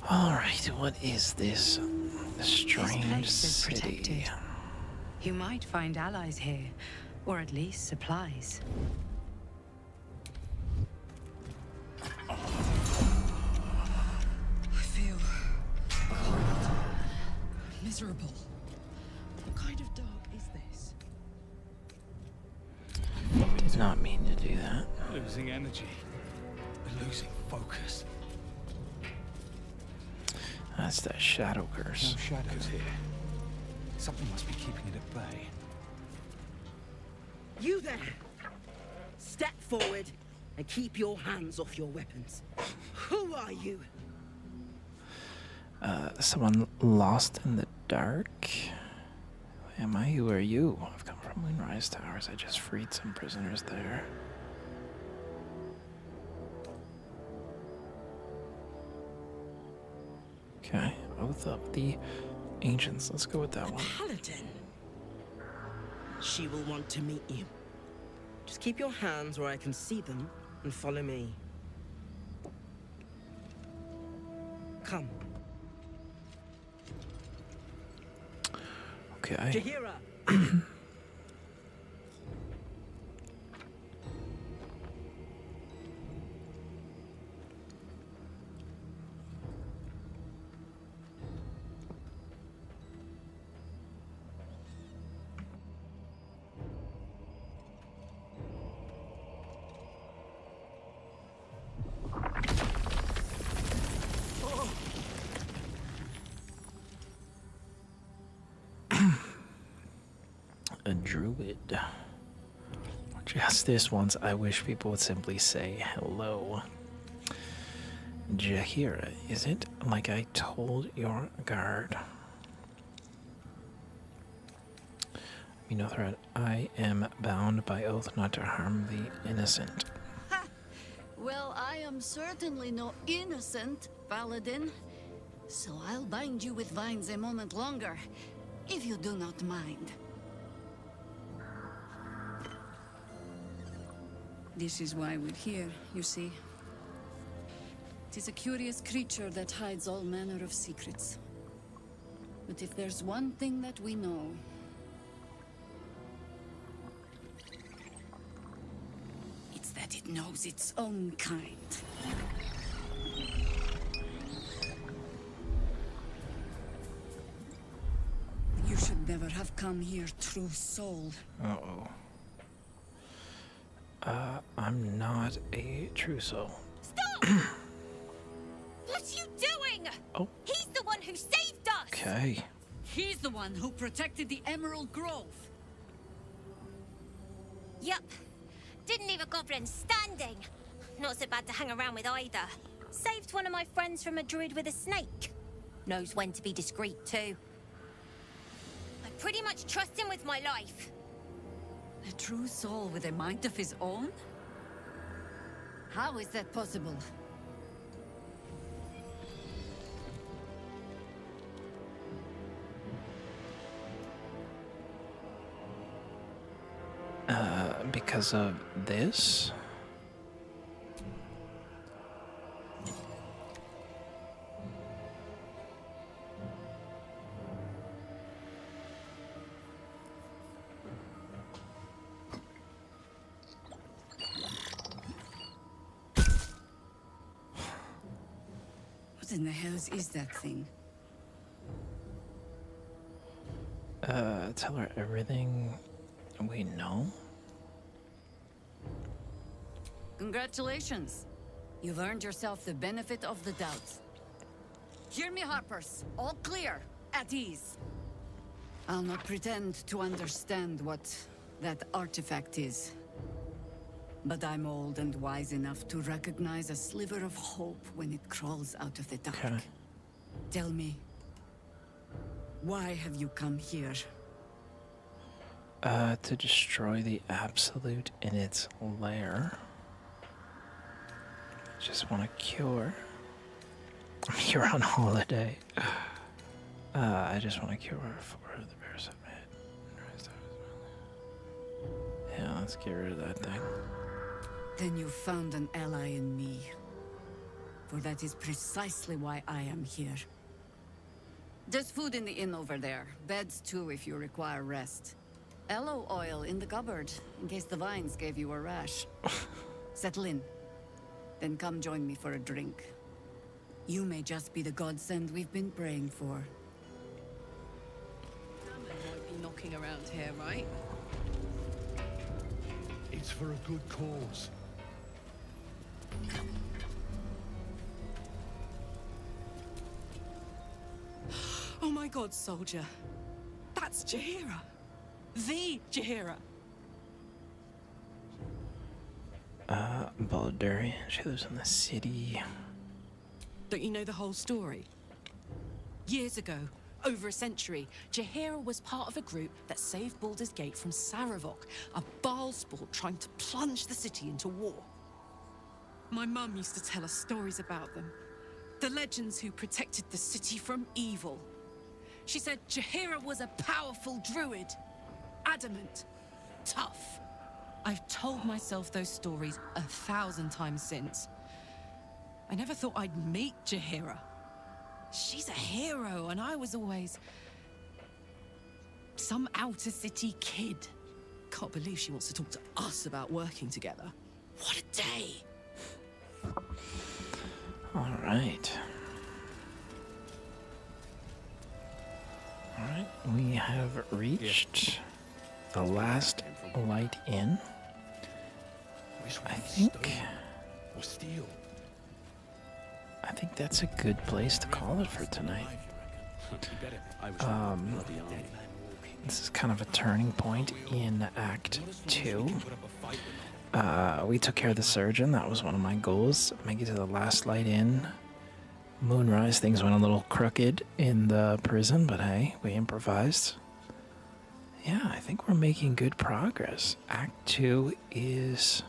All right, what is this strange place is city? protected. You might find allies here, or at least supplies. I feel cold, miserable. What kind of dark is this? Did not mean to do that. Losing energy. Losing focus. That's that shadow curse. No shadows here. Something must be keeping it at bay. You there! Step forward and keep your hands off your weapons. Who are you? Someone lost in the dark? Who am I? Who are you? I've come from Moonrise Towers. I just freed some prisoners there. Okay, Oath of the Ancients. Let's go with that one. Paladin. She will want to meet you. Just keep your hands where I can see them and follow me. Come. Okay. Jahira! a druid. Just this once, I wish people would simply say hello. Jaheira, is it like I told your guard? Me no threat. I am bound by oath not to harm the innocent. Ha! Well, I am certainly no innocent, Paladin. So I'll bind you with vines a moment longer, if you do not mind. This is why we're here, you see. It is a curious creature that hides all manner of secrets. But if there's one thing that we know, it's that it knows its own kind. You should never have come here, true soul. Uh-oh. I'm not a true soul. Stop! What are you doing? Oh. He's the one who saved us! Okay. He's the one who protected the Emerald Grove. Yup. Didn't leave a goblin standing. Not so bad to hang around with either. Saved one of my friends from a druid with a snake. Knows when to be discreet too. I pretty much trust him with my life. A true soul with a mind of his own? How is that possible? Because of this? What in the hells is that thing? Tell her everything we know? Congratulations. You've earned yourself the benefit of the doubt. Hear me, Harpers. All clear. At ease. I'll not pretend to understand what that artifact is. But I'm old and wise enough to recognize a sliver of hope when it crawls out of the dark. Okay. Tell me, why have you come here? To destroy the Absolute in its lair. Just want to cure. I'm here on holiday. I just want to cure for the bear submit. Yeah, let's get rid of that thing. Then you found an ally in me. For that is precisely why I am here. There's food in the inn over there. Beds too if you require rest. Aloe oil in the cupboard, in case the vines gave you a rash. Settle in. Then come join me for a drink. You may just be the godsend we've been praying for. Salmon won't be knocking around here, right? It's for a good cause. Oh my god, soldier. That's Jaheira. The Jaheira. Baldur. She lives in the city. Don't you know the whole story? Years ago, over a century, Jaheira was part of a group that saved Baldur's Gate from Saravok, a Baalsport trying to plunge the city into war. My mum used to tell us stories about them. The legends who protected the city from evil. She said Jaheira was a powerful druid. Adamant. Tough. I've told myself those stories 1,000 times since. I never thought I'd meet Jaheira. She's a hero, and I was always some outer city kid. Can't believe she wants to talk to us about working together. What a day! All right. All right, we have reached the last light inn. I think that's a good place to call it for tonight. This is kind of a turning point in Act 2. We took care of the surgeon. That was one of my goals. Make it to the last light in. Moonrise, things went a little crooked in the prison, but hey, we improvised. Yeah, I think we're making good progress. Act 2 is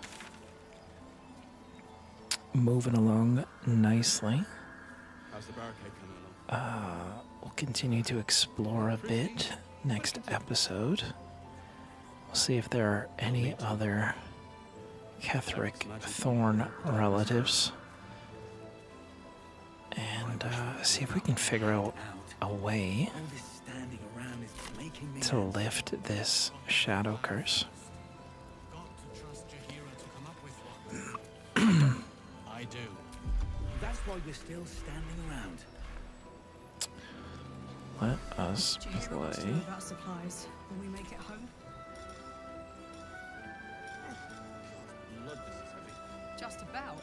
moving along nicely. How's the barricade coming along? We'll continue to explore a bit next episode. We'll see if there are any other Ketheric Thorn relatives. And see if we can figure out a way to lift this shadow curse. I do. That's why we're still standing around. Let us Do you hear what to do play. about supplies when we make it home? Just about.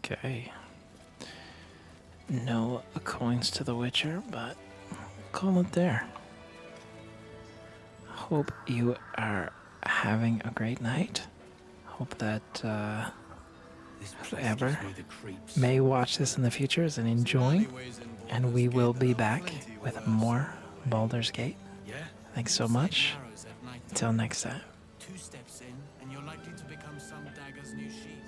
Okay. No coins to the Witcher, but call it there. Hope you are having a great night. Hope that whoever may watch this in the future is enjoying, and we will be back with more Baldur's Gate. Thanks so much. Until next time. 2 steps in, and you're likely to become some dagger's new sheath.